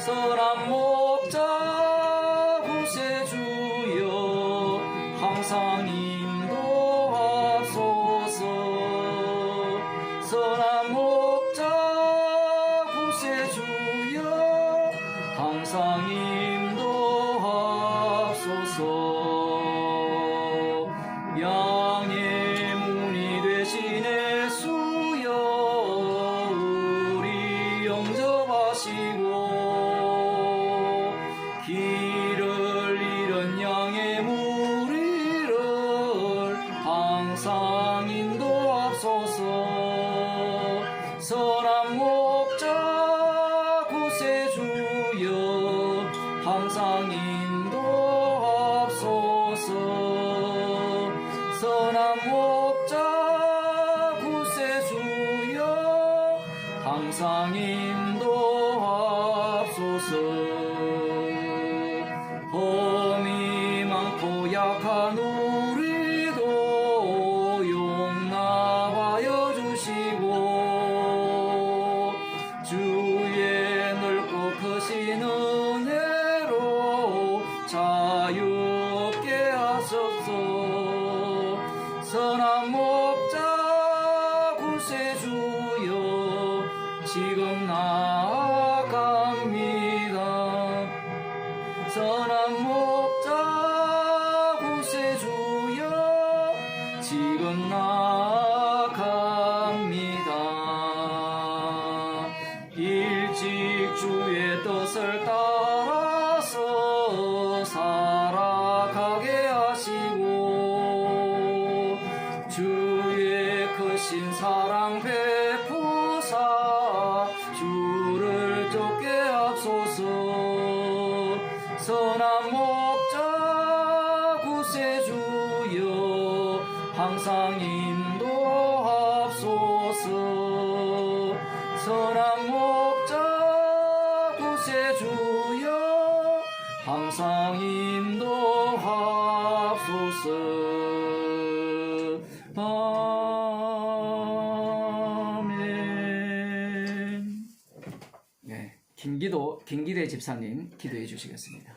선한 목자 구세주여 항상 인도하소서. 선한 목자 구세주여 항상 인도하소서. 양의 문이 되신 예수여 우리 영접하시고 길을 잃은 양의 무리를 항상 인도하소서. 선한 목자 구세주여 항상 인도하소서. 선한 목자 구세주여 항상 인도하소서. 범이 많고 약한 우리도 용납하여 주시고 주의 넓고 크신 은혜로 자유롭게 하소서. 선한 목자 구세주여 지금 나아갑니다. 선한 목자 구세주여 지금 나아갑니다. 일찍 주의 뜻을 따라서 살아가게 하시고 주의 크신 사랑 베푸사 주를 쫓게 하소서. 선한 목자 구세주여 항상 인도하소서. 선한 목자 구세주여 항상 인도하소서. 아멘. 네, 김기대 집사님 기도해 주시겠습니다.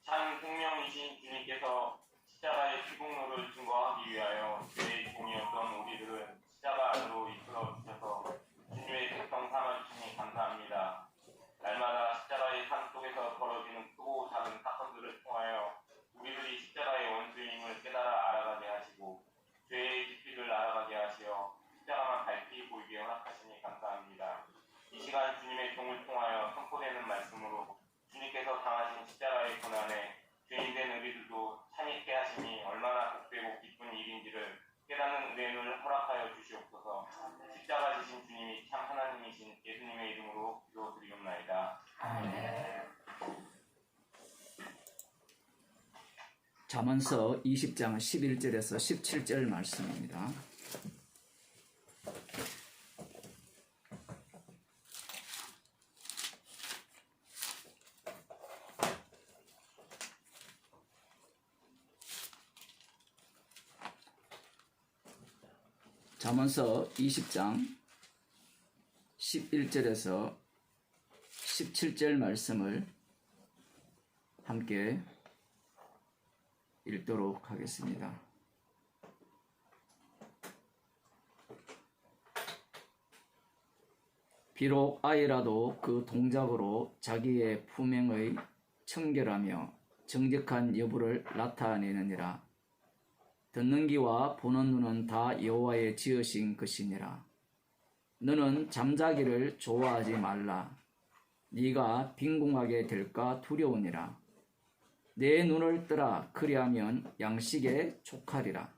참 생명이신 주님께서 십자가의 피공로를 증거하기 위하여 죄의 종이었던 우리들은 십자가 안으로 이끌어 주셔서 주님의 백성 삼아주시니 감사합니다. 날마다 십자가의 삶 속에서 벌어지는 크고 작은 사건들을 통하여 우리들이 십자가의 원수임을 깨달아 알아가게 하시고 죄의 깊이를 알아가게 하시어 십자가만 밝히 보이게 허락하시니 감사합니다. 이 시간 주님의 종을 통하여 선포되는 말씀으로 주님께서 당하신 십자가의 고난에 죄인된 우리들도 참있게 하시니 얼마나 복되고 기쁜 일인지를 깨닫는 은혜를 허락하여 주시옵소서. 십자가 지신 주님이 참 하나님이신 예수님의 이름으로 기도드리옵나이다. 아멘. 잠언서 20장 11절에서 17절 말씀입니다. 잠언서 20장 11절에서 17절 말씀을 함께 읽도록 하겠습니다. 비록 아이라도 그 동작으로 자기의 품행의 청결하며 정직한 여부를 나타내느니라. 듣는 귀와 보는 눈은 다 여호와의 지으신 것이니라. 너는 잠자기를 좋아하지 말라. 네가 빈궁하게 될까 두려우니라. 내 눈을 뜨라. 그리하면 양식에 족하리라.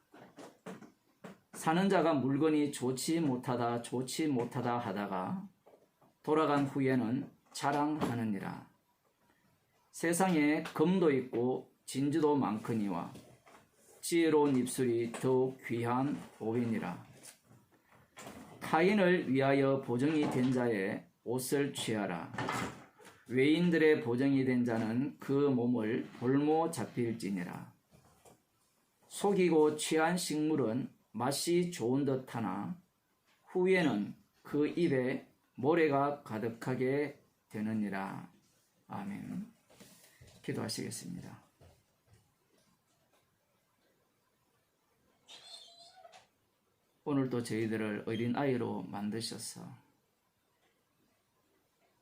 사는 자가 물건이 좋지 못하다 하다가 돌아간 후에는 자랑하느니라. 세상에 금도 있고 진주도 많거니와 지혜로운 입술이 더욱 귀한 보이니라. 타인을 위하여 보정이 된 자의 옷을 취하라. 외인들의 보정이 된 자는 그 몸을 볼모 잡힐지니라. 속이고 취한 식물은 맛이 좋은 듯하나 후에는 그 입에 모래가 가득하게 되느니라. 아멘. 기도하시겠습니다. 오늘도 저희들을 어린아이로 만드셔서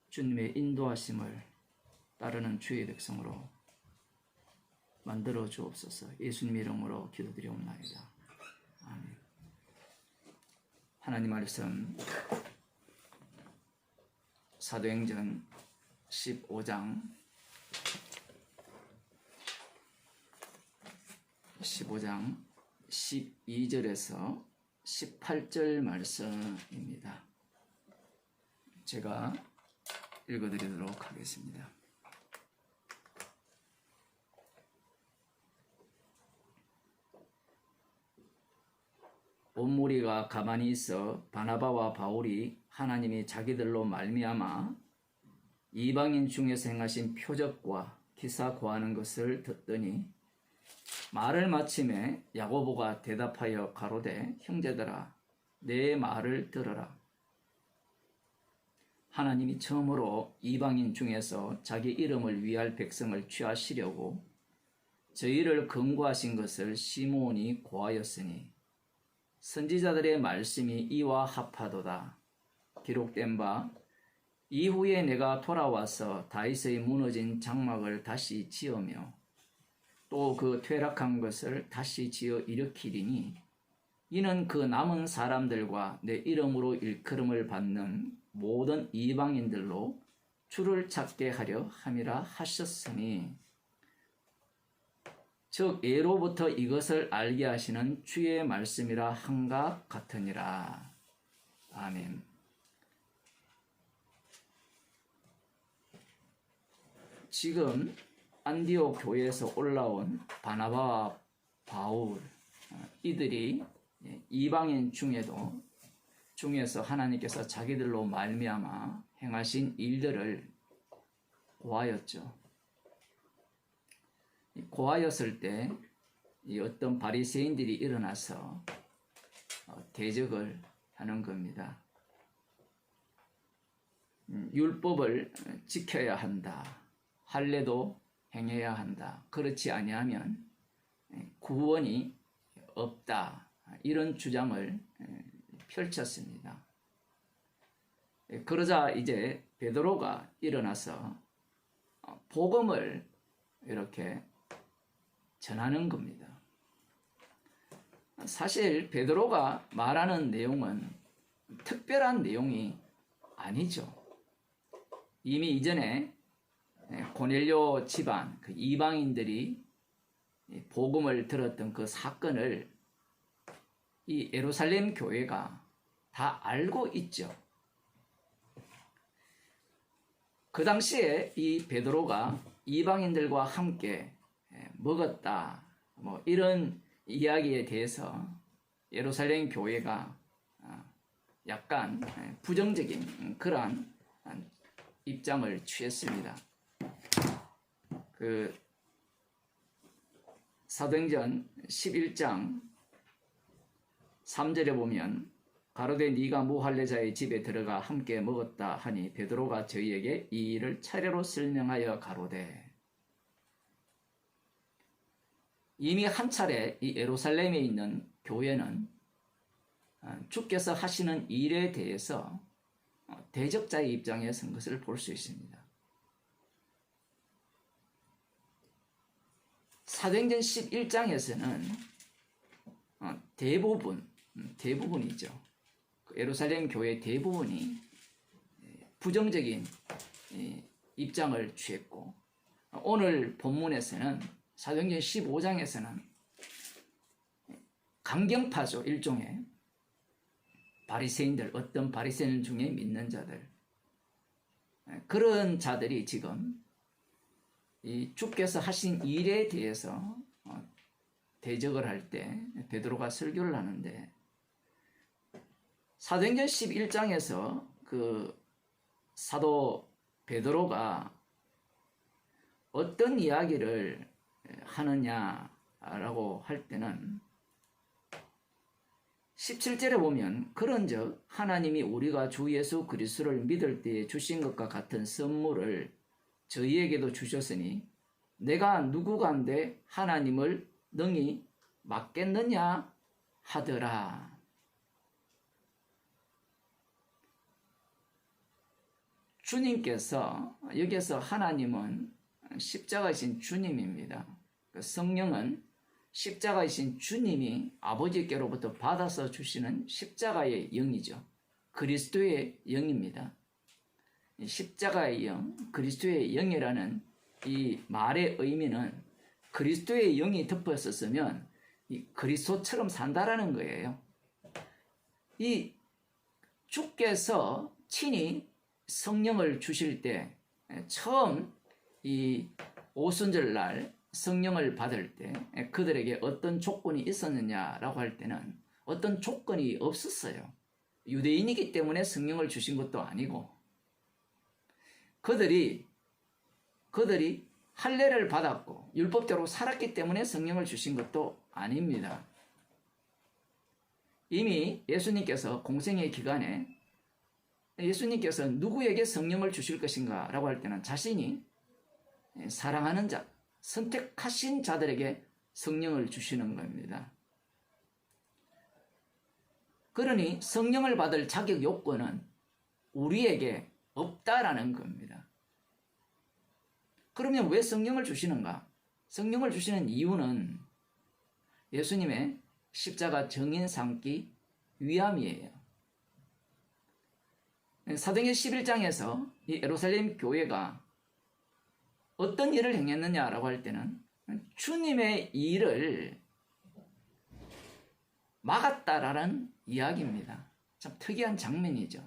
주님의 인도하심을 따르는 주의 백성으로 만들어 주옵소서. 예수님 이름으로 기도드리옵나이다. 아멘. 하나님 말씀 사도행전 15장 12절에서 18절 말씀입니다. 제가 읽어드리도록 하겠습니다. 온 무리가 가만히 있어 바나바와 바울이 하나님이 자기들로 말미암아 이방인 중에서 행하신 표적과 기사 고하는 것을 듣더니 말을 마침에 야고보가 대답하여 가로되 형제들아 내 말을 들어라. 하나님이 처음으로 이방인 중에서 자기 이름을 위할 백성을 취하시려고 저희를 권고하신 것을 시므온이 고하였으니 선지자들의 말씀이 이와 합하도다. 기록된 바 이후에 내가 돌아와서 다윗의 무너진 장막을 다시 지으며 또 그 퇴락한 것을 다시 지어 일으키리니 이는 그 남은 사람들과 내 이름으로 일컬음을 받는 모든 이방인들로 주를 찾게 하려 함이라 하셨으니 즉 예로부터 이것을 알게 하시는 주의 말씀이라 한가 같으니라. 아멘. 지금 안디옥 교회에서 올라온 바나바와 바울 이들이 이방인 중에서 하나님께서 자기들로 말미암아 행하신 일들을 고하였죠. 고하였을 때 어떤 바리새인들이 일어나서 대적을 하는 겁니다. 율법을 지켜야 한다. 할례도 행해야 한다. 그렇지 아니하면 구원이 없다. 이런 주장을 펼쳤습니다. 그러자 이제 베드로가 일어나서 복음을 이렇게 전하는 겁니다. 사실 베드로가 말하는 내용은 특별한 내용이 아니죠. 이미 이전에 고넬료 집안 그 이방인들이 복음을 들었던 그 사건을 이 예루살렘 교회가 다 알고 있죠. 그 당시에 이 베드로가 이방인들과 함께 먹었다 뭐 이런 이야기에 대해서 예루살렘 교회가 약간 부정적인 그러한 입장을 취했습니다. 그 사도행전 11장 3절에 보면 가로되 네가 무할례자의 집에 들어가 함께 먹었다 하니 베드로가 저희에게 이 일을 차례로 설명하여 가로되 이미 한 차례 이 예루살렘에 있는 교회는 주께서 하시는 일에 대해서 대적자의 입장에 선 것을 볼 수 있습니다. 사도행전 11장에서는 대부분이죠. 예루살렘 교회 대부분이 부정적인 입장을 취했고 오늘 본문에서는 사도행전 15장에서는 강경파죠. 일종의 바리새인들, 어떤 바리새인 중에 믿는 자들 그런 자들이 지금 이 주께서 하신 일에 대해서 대적을 할 때 베드로가 설교를 하는데 사도행전 11장에서 그 사도 베드로가 어떤 이야기를 하느냐라고 할 때는 17절에 보면 그런즉 하나님이 우리가 주 예수 그리스도를 믿을 때에 주신 것과 같은 선물을 저희에게도 주셨으니 내가 누구간데 하나님을 능히 막겠느냐 하더라. 주님께서 여기서 하나님은 십자가이신 주님입니다. 성령은 십자가이신 주님이 아버지께로부터 받아서 주시는 십자가의 영이죠. 그리스도의 영입니다. 십자가의 영, 그리스도의 영이라는 이 말의 의미는 그리스도의 영이 덮었었으면 이 그리스도처럼 산다라는 거예요. 이 주께서 친히 성령을 주실 때 처음 이 오순절날 성령을 받을 때 그들에게 어떤 조건이 있었느냐라고 할 때는 어떤 조건이 없었어요. 유대인이기 때문에 성령을 주신 것도 아니고 그들이 할례를 받았고 율법대로 살았기 때문에 성령을 주신 것도 아닙니다. 이미 예수님께서 공생의 기간에 예수님께서 누구에게 성령을 주실 것인가 라고 할 때는 자신이 사랑하는 자, 선택하신 자들에게 성령을 주시는 겁니다. 그러니 성령을 받을 자격 요건은 우리에게 없다라는 겁니다. 그러면 왜 성령을 주시는가? 성령을 주시는 이유는 예수님의 십자가 정인 삼기 위함이에요. 사도행전 11장에서 이 예루살렘 교회가 어떤 일을 행했느냐라고 할 때는 주님의 일을 막았다라는 이야기입니다. 참 특이한 장면이죠.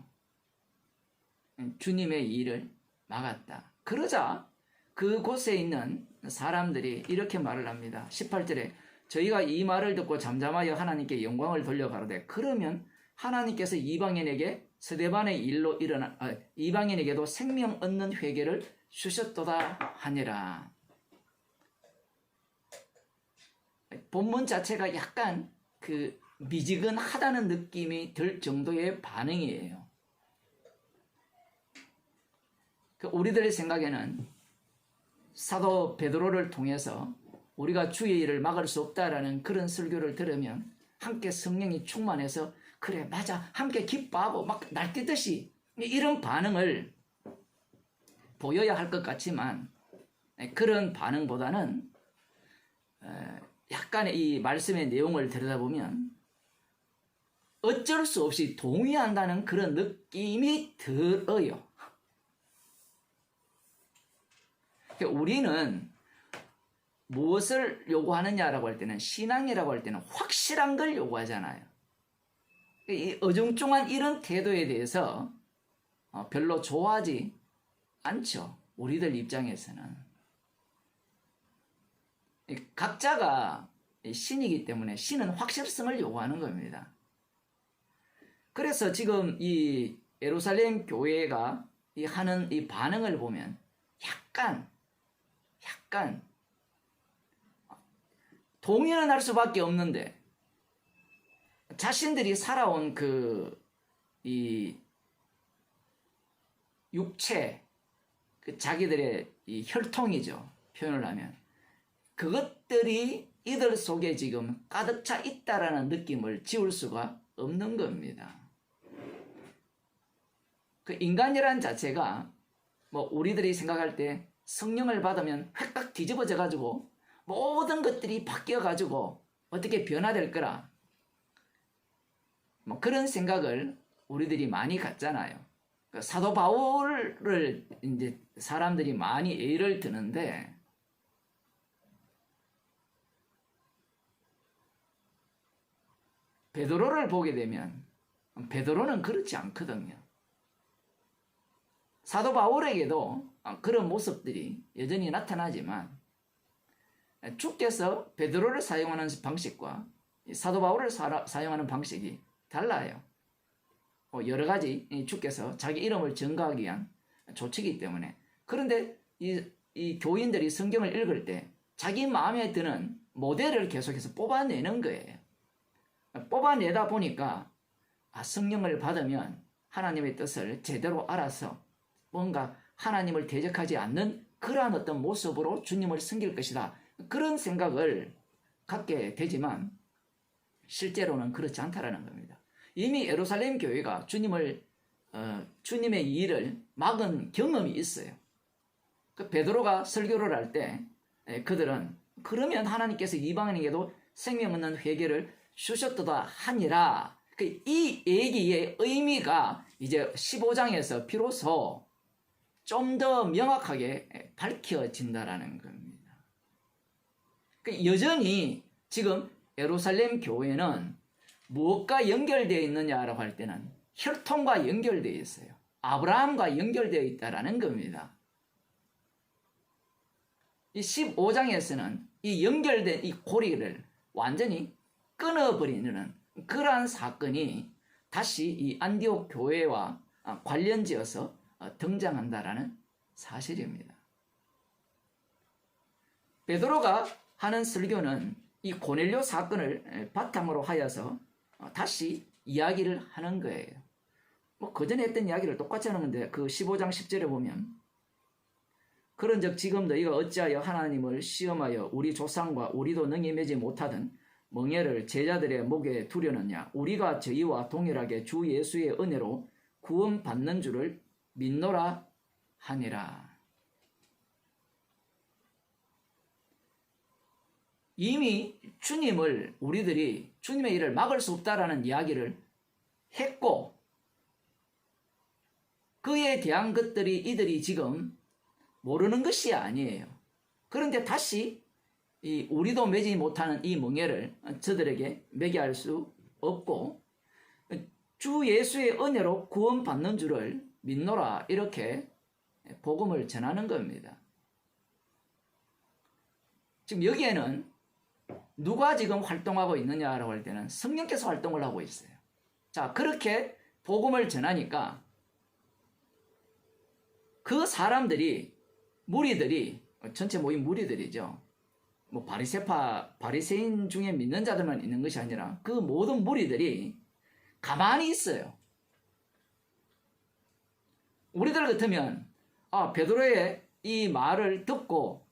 주님의 일을 막았다. 그러자 그곳에 있는 사람들이 이렇게 말을 합니다. 18절에 저희가 이 말을 듣고 잠잠하여 하나님께 영광을 돌려가로되 그러면 하나님께서 이방인에게 스데반의 일로 일어나 이방인에게도 생명 얻는 회개를 주셨도다 하니라. 본문 자체가 약간 그 미지근하다는 느낌이 들 정도의 반응이에요. 우리들의 생각에는 사도 베드로를 통해서 우리가 주의 일을 막을 수 없다라는 그런 설교를 들으면 함께 성령이 충만해서 그래 맞아 함께 기뻐하고 막 날뛰듯이 이런 반응을 보여야 할 것 같지만 그런 반응보다는 약간의 이 말씀의 내용을 들여다보면 어쩔 수 없이 동의한다는 그런 느낌이 들어요. 우리는 무엇을 요구하느냐라고 할 때는 신앙이라고 할 때는 확실한 걸 요구하잖아요. 이 어중중한 이런 태도에 대해서 별로 좋아하지 않죠. 우리들 입장에서는. 각자가 신이기 때문에 신은 확실성을 요구하는 겁니다. 그래서 지금 이 예루살렘 교회가 하는 이 반응을 보면 약간 동의는 할 수밖에 없는데 자신들이 살아온 이 육체 자기들의 이 혈통이죠. 표현을 하면 그것들이 이들 속에 지금 가득 차 있다라는 느낌을 지울 수가 없는 겁니다. 그 인간이라는 자체가 뭐 우리들이 생각할 때 성령을 받으면 획각 뒤집어져 가지고 모든 것들이 바뀌어 가지고 어떻게 변화될 거라 뭐 그런 생각을 우리들이 많이 갖잖아요. 사도 바울을 이제 사람들이 많이 예를 드는데 베드로를 보게 되면 베드로는 그렇지 않거든요. 사도 바울에게도 그런 모습들이 여전히 나타나지만 주께서 베드로를 사용하는 방식과 사도 바울을 사용하는 방식이 달라요. 여러 가지 주께서 자기 이름을 증거하기 위한 조치이기 때문에. 그런데 이 교인들이 성경을 읽을 때 자기 마음에 드는 모델을 계속해서 뽑아내는 거예요. 뽑아내다 보니까 성령을 받으면 하나님의 뜻을 제대로 알아서 뭔가 하나님을 대적하지 않는 그러한 어떤 모습으로 주님을 섬길 것이다. 그런 생각을 갖게 되지만 실제로는 그렇지 않다라는 겁니다. 이미 예루살렘 교회가 주님의 이 일을 막은 경험이 있어요. 그 베드로가 설교를 할 때 그들은 그러면 하나님께서 이방인에게도 생명 없는 회개를 주셨도다 하니라. 이 얘기의 의미가 이제 15장에서 비로소 좀 더 명확하게 밝혀진다라는 겁니다. 여전히 지금 예루살렘 교회는 무엇과 연결되어 있느냐라고 할 때는 혈통과 연결되어 있어요. 아브라함과 연결되어 있다라는 겁니다. 이 15장에서는 이 연결된 이 고리를 완전히 끊어버리는 그러한 사건이 다시 이 안디옥 교회와 관련지어서 등장한다라는 사실입니다. 베드로가 하는 설교는 이 고넬료 사건을 바탕으로 하여서 다시 이야기를 하는 거예요. 뭐 그전에 했던 이야기를 똑같이 하는 건데 그 15장 10절에 보면 그런즉 지금 너희가 어찌하여 하나님을 시험하여 우리 조상과 우리도 능히 매지 못하던 멍에를 제자들의 목에 두려느냐. 우리가 저희와 동일하게 주 예수의 은혜로 구원받는 줄을 믿노라 하니라. 이미 우리들이 주님의 일을 막을 수 없다라는 이야기를 했고 그에 대한 것들이 이들이 지금 모르는 것이 아니에요. 그런데 다시 우리도 매지 못하는 이 멍에를 저들에게 매게 할 수 없고 주 예수의 은혜로 구원받는 줄을 믿노라 이렇게 복음을 전하는 겁니다. 지금 여기에는 누가 지금 활동하고 있느냐라고 할 때는 성령께서 활동을 하고 있어요. 자, 그렇게 복음을 전하니까 그 사람들이 무리들이 전체 모임 무리들이죠. 뭐 바리새인 중에 믿는 자들만 있는 것이 아니라 그 모든 무리들이 가만히 있어요. 우리들 같으면 베드로의 이 말을 듣고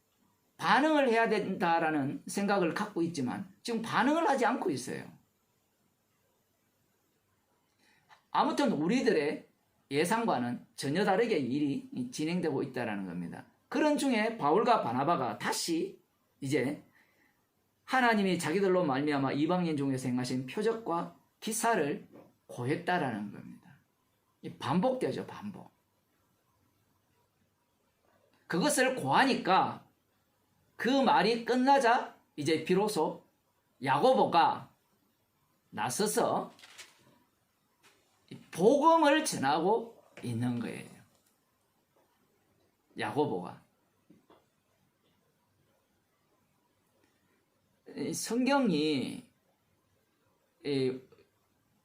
반응을 해야 된다라는 생각을 갖고 있지만 지금 반응을 하지 않고 있어요. 아무튼 우리들의 예상과는 전혀 다르게 일이 진행되고 있다는 겁니다. 그런 중에 바울과 바나바가 다시 이제 하나님이 자기들로 말미암아 이방인 중에서 행하신 표적과 기사를 고했다라는 겁니다. 반복되죠, 반복. 그것을 고하니까 그 말이 끝나자 이제 비로소 야고보가 나서서 복음을 전하고 있는 거예요. 야고보가. 성경이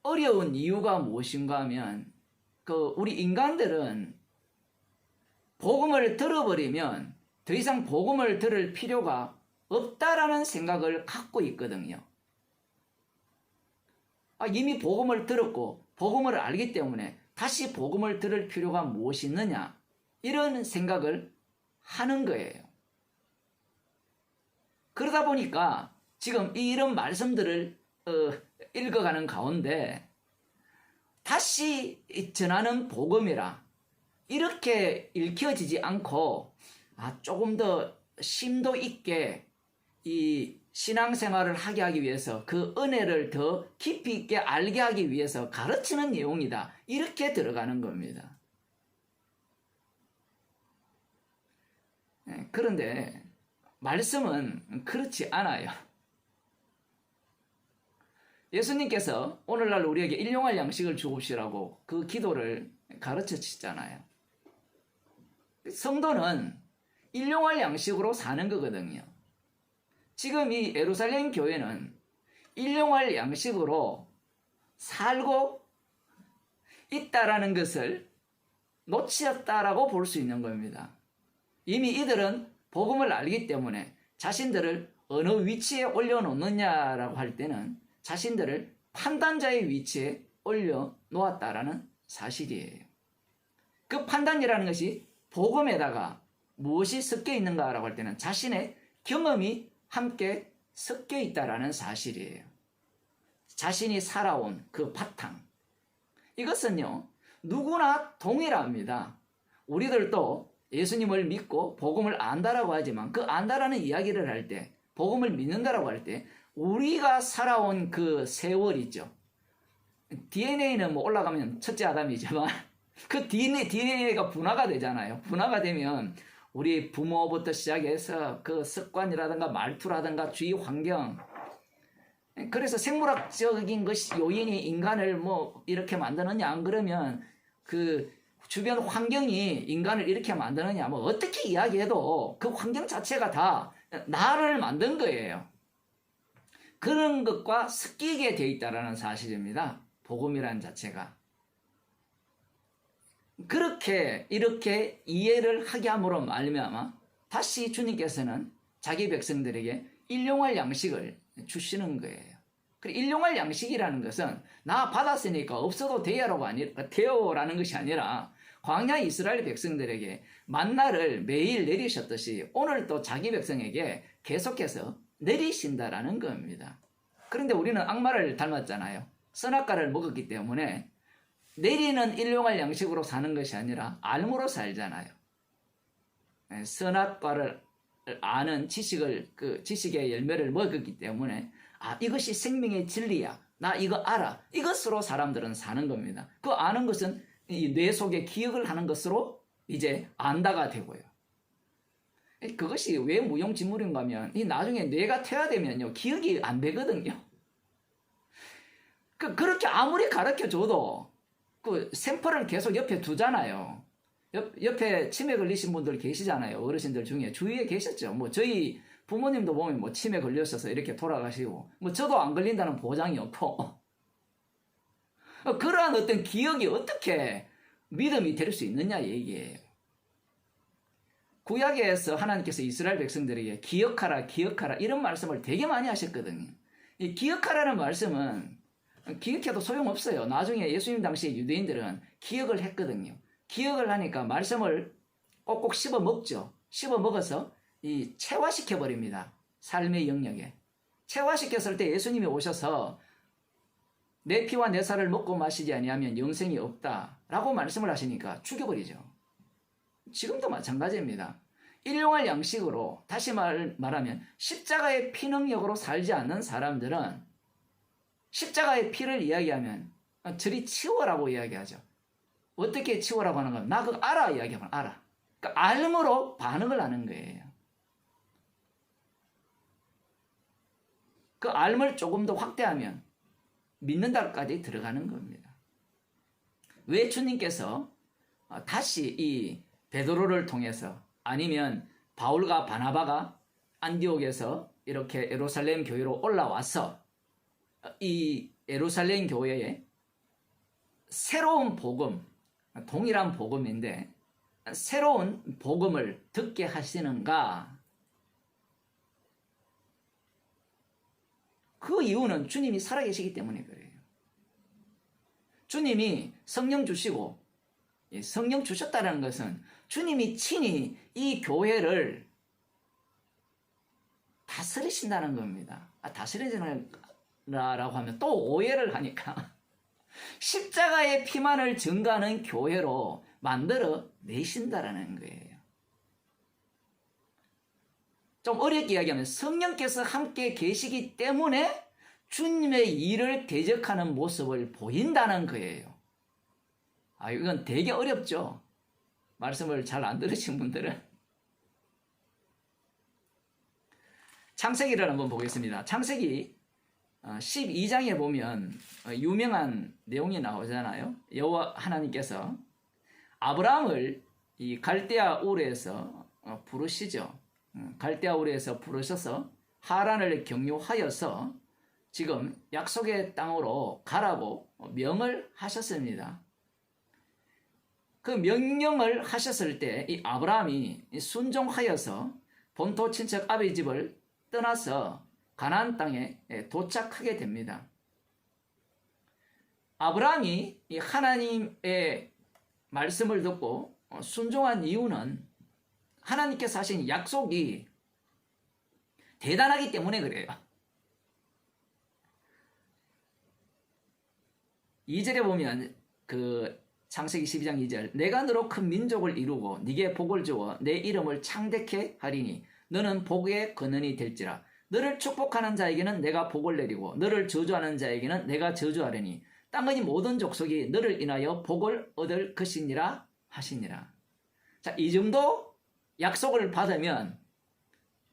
어려운 이유가 무엇인가 하면 우리 인간들은 복음을 들어버리면 더 이상 복음을 들을 필요가 없다라는 생각을 갖고 있거든요. 이미 복음을 들었고 복음을 알기 때문에 다시 복음을 들을 필요가 무엇이 있느냐 이런 생각을 하는 거예요. 그러다 보니까 지금 이런 말씀들을 읽어가는 가운데 다시 전하는 복음이라 이렇게 읽혀지지 않고 조금 더 심도 있게 이 신앙생활을 하게 하기 위해서 그 은혜를 더 깊이 있게 알게 하기 위해서 가르치는 내용이다. 이렇게 들어가는 겁니다. 그런데 말씀은 그렇지 않아요. 예수님께서 오늘날 우리에게 일용할 양식을 주옵시라고 그 기도를 가르쳐 주시잖아요. 성도는 일용할 양식으로 사는 거거든요. 지금 이 예루살렘 교회는 일용할 양식으로 살고 있다라는 것을 놓치었다라고 볼 수 있는 겁니다. 이미 이들은 복음을 알기 때문에 자신들을 어느 위치에 올려놓느냐라고 할 때는 자신들을 판단자의 위치에 올려놓았다라는 사실이에요. 그 판단이라는 것이 복음에다가 무엇이 섞여 있는가라고 할 때는 자신의 경험이 함께 섞여 있다라는 사실이에요. 자신이 살아온 그 바탕. 이것은요, 누구나 동일합니다. 우리들도 예수님을 믿고 복음을 안다라고 하지만 그 안다라는 이야기를 할 때, 복음을 믿는다라고 할 때 우리가 살아온 그 세월이죠. DNA는 뭐 올라가면 첫째 아담이지만 그 DNA가 분화가 되잖아요. 분화가 되면 우리 부모부터 시작해서 그 습관이라든가 말투라든가 주위 환경, 그래서 생물학적인 것이 요인이 인간을 뭐 이렇게 만드느냐, 안 그러면 그 주변 환경이 인간을 이렇게 만드느냐, 뭐 어떻게 이야기해도 그 환경 자체가 다 나를 만든 거예요. 그런 것과 섞이게 돼 있다라는 사실입니다. 복음이라는 자체가. 그렇게 이렇게 이해를 하게 함으로 말미암아 다시 주님께서는 자기 백성들에게 일용할 양식을 주시는 거예요. 일용할 양식이라는 것은 나 받았으니까 없어도 돼요라는 것이 아니라 광야 이스라엘 백성들에게 만나를 매일 내리셨듯이 오늘 또 자기 백성에게 계속해서 내리신다라는 겁니다. 그런데 우리는 악마를 닮았잖아요. 선악과를 먹었기 때문에 내리는 일용할 양식으로 사는 것이 아니라 알므로 살잖아요. 선악과를 아는 지식의 열매를 먹었기 때문에 이것이 생명의 진리야. 나 이거 알아. 이것으로 사람들은 사는 겁니다. 그 아는 것은 이 뇌 속에 기억을 하는 것으로 이제 안다가 되고요. 그것이 왜 무용지물인가 하면 이 나중에 뇌가 퇴화되면요, 기억이 안 되거든요. 그렇게 아무리 가르쳐줘도 그 샘플을 계속 옆에 두잖아요. 옆에 치매 걸리신 분들 계시잖아요. 어르신들 중에 주위에 계셨죠. 뭐 저희 부모님도 보면 뭐 치매 걸렸어서 이렇게 돌아가시고, 뭐 저도 안 걸린다는 보장이 없고, 그러한 어떤 기억이 어떻게 믿음이 될 수 있느냐 얘기예요. 구약에서 하나님께서 이스라엘 백성들에게 기억하라 이런 말씀을 되게 많이 하셨거든요. 이 기억하라는 말씀은 기억해도 소용없어요. 나중에 예수님 당시에 유대인들은 기억을 했거든요. 기억을 하니까 말씀을 꼭꼭 씹어 먹죠. 씹어 먹어서 이 체화시켜 버립니다. 삶의 영역에. 체화시켰을 때 예수님이 오셔서 내 피와 내 살을 먹고 마시지 아니하면 영생이 없다라고 말씀을 하시니까 죽여버리죠. 지금도 마찬가지입니다. 일용할 양식으로, 다시 말하면 십자가의 피능력으로 살지 않는 사람들은 십자가의 피를 이야기하면 저리 치워라고 이야기하죠. 어떻게 치워라고 하는 건 나 그거 알아 이야기하면 알아. 그러니까 알므로 반응을 하는 거예요. 그 알을 조금 더 확대하면 믿는다까지 들어가는 겁니다. 왜 주님께서 다시 이 베드로를 통해서, 아니면 바울과 바나바가 안디옥에서 이렇게 예루살렘 교회로 올라와서 이 예루살렘 교회에 새로운 복음, 동일한 복음인데 새로운 복음을 듣게 하시는가? 그 이유는 주님이 살아계시기 때문에 그래요. 주님이 성령 주시고, 성령 주셨다는 것은 주님이 친히 이 교회를 다스리신다는 겁니다. 다스리라고 하면 또 오해를 하니까 십자가의 피만을 증거하는 교회로 만들어 내신다라는 거예요. 좀 어렵게 이야기하면 성령께서 함께 계시기 때문에 주님의 일을 대적하는 모습을 보인다는 거예요. 이건 되게 어렵죠. 말씀을 잘 안 들으신 분들은. 창세기를 한번 보겠습니다. 창세기 12장에 보면 유명한 내용이 나오잖아요. 여호와 하나님께서 아브라함을 이 갈대아 우르에서 부르시죠. 갈대아 우르에서 부르셔서 하란을 경유하여서 지금 약속의 땅으로 가라고 명을 하셨습니다. 그 명령을 하셨을 때 이 아브라함이 순종하여서 본토 친척 아비 집을 떠나서 가나안 땅에 도착하게 됩니다. 아브라함이 이 하나님의 말씀을 듣고 순종한 이유는 하나님께서 하신 약속이 대단하기 때문에 그래요. 2절에 보면 그 창세기 12장 2절, 내가 너로 큰 민족을 이루고 네게 복을 주어 내 이름을 창대케 하리니 너는 복의 근원이 될지라. 너를 축복하는 자에게는 내가 복을 내리고 너를 저주하는 자에게는 내가 저주하리니 땅의 모든 족속이 너를 인하여 복을 얻을 것이니라 하시니라. 자, 이 정도 약속을 받으면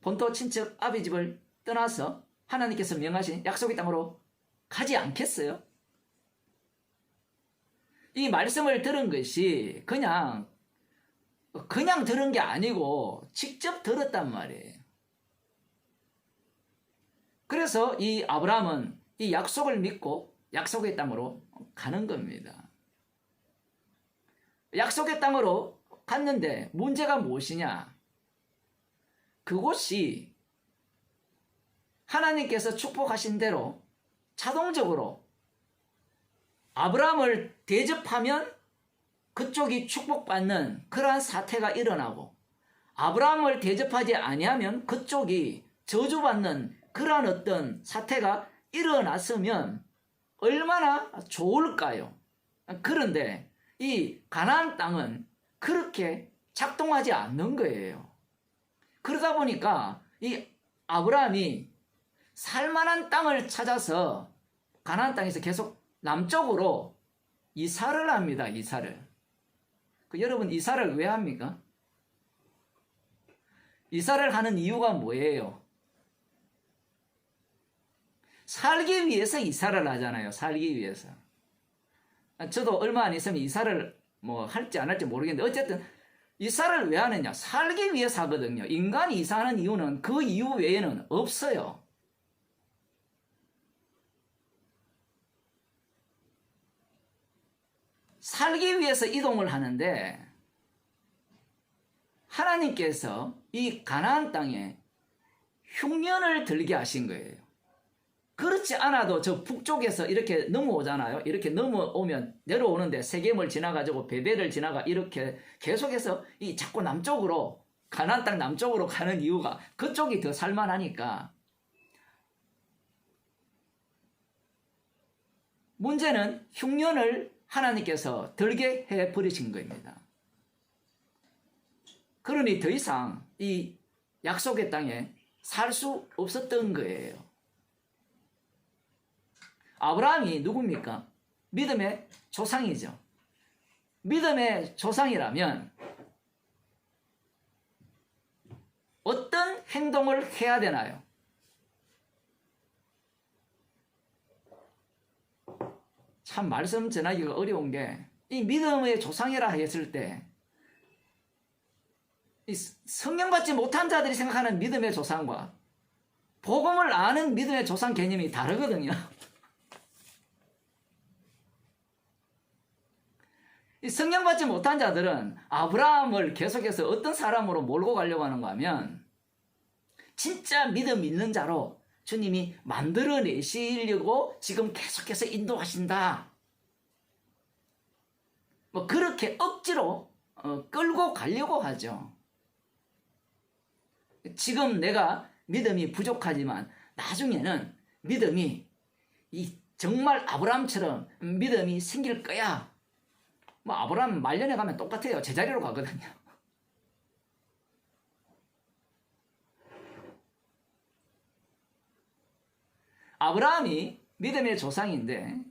본토 친척 아비 집을 떠나서 하나님께서 명하신 약속의 땅으로 가지 않겠어요? 이 말씀을 들은 것이 그냥 들은 게 아니고 직접 들었단 말이에요. 그래서 이 아브라함은 이 약속을 믿고 약속의 땅으로 가는 겁니다. 약속의 땅으로 갔는데 문제가 무엇이냐? 그곳이 하나님께서 축복하신 대로 자동적으로 아브라함을 대접하면 그쪽이 축복받는 그러한 사태가 일어나고, 아브라함을 대접하지 아니하면 그쪽이 저주받는 그러한 어떤 사태가 일어났으면 얼마나 좋을까요? 그런데 이 가나안 땅은 그렇게 작동하지 않는 거예요. 그러다 보니까 이 아브라함이 살만한 땅을 찾아서 가나안 땅에서 계속 남쪽으로 이사를 합니다. 이사를. 여러분, 이사를 왜 합니까? 이사를 하는 이유가 뭐예요? 살기 위해서 이사를 하잖아요. 살기 위해서. 저도 얼마 안 있으면 이사를 할지 안 할지 모르겠는데 어쨌든 이사를 왜 하느냐? 살기 위해서 하거든요. 인간이 이사하는 이유는 그 이유 외에는 없어요. 살기 위해서 이동을 하는데 하나님께서 이 가나안 땅에 흉년을 들게 하신 거예요. 그렇지 않아도 저 북쪽에서 이렇게 넘어오잖아요. 이렇게 넘어오면 내려오는데 세겜을 지나가지고 베델을 지나가 이렇게 계속해서 이 자꾸 남쪽으로, 가나안 땅 남쪽으로 가는 이유가 그쪽이 더 살만하니까. 문제는 흉년을 하나님께서 들게 해버리신 겁니다. 그러니 더 이상 이 약속의 땅에 살 수 없었던 거예요. 아브라함이 누굽니까? 믿음의 조상이죠. 믿음의 조상이라면 어떤 행동을 해야 되나요? 참 말씀 전하기가 어려운 게, 이 믿음의 조상이라 했을 때 이 성령 받지 못한 자들이 생각하는 믿음의 조상과 복음을 아는 믿음의 조상 개념이 다르거든요. 이 성령 받지 못한 자들은 아브라함을 계속해서 어떤 사람으로 몰고 가려고 하는가 하면 진짜 믿음 있는 자로 주님이 만들어내시려고 지금 계속해서 인도하신다. 그렇게 억지로 끌고 가려고 하죠. 지금 내가 믿음이 부족하지만 나중에는 믿음이 정말 아브라함처럼 믿음이 생길 거야. 아브라함 말년에 가면 똑같아요. 제자리로 가거든요. 아브라함이 믿음의 조상인데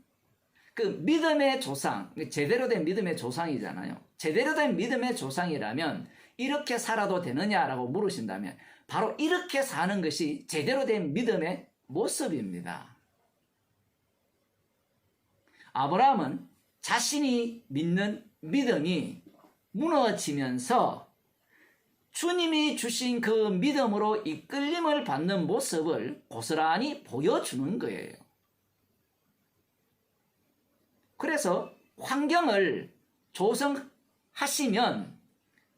그 믿음의 조상, 제대로 된 믿음의 조상이잖아요. 제대로 된 믿음의 조상이라면 이렇게 살아도 되느냐라고 물으신다면 바로 이렇게 사는 것이 제대로 된 믿음의 모습입니다. 아브라함은 자신이 믿는 믿음이 무너지면서 주님이 주신 그 믿음으로 이끌림을 받는 모습을 고스란히 보여주는 거예요. 그래서 환경을 조성하시면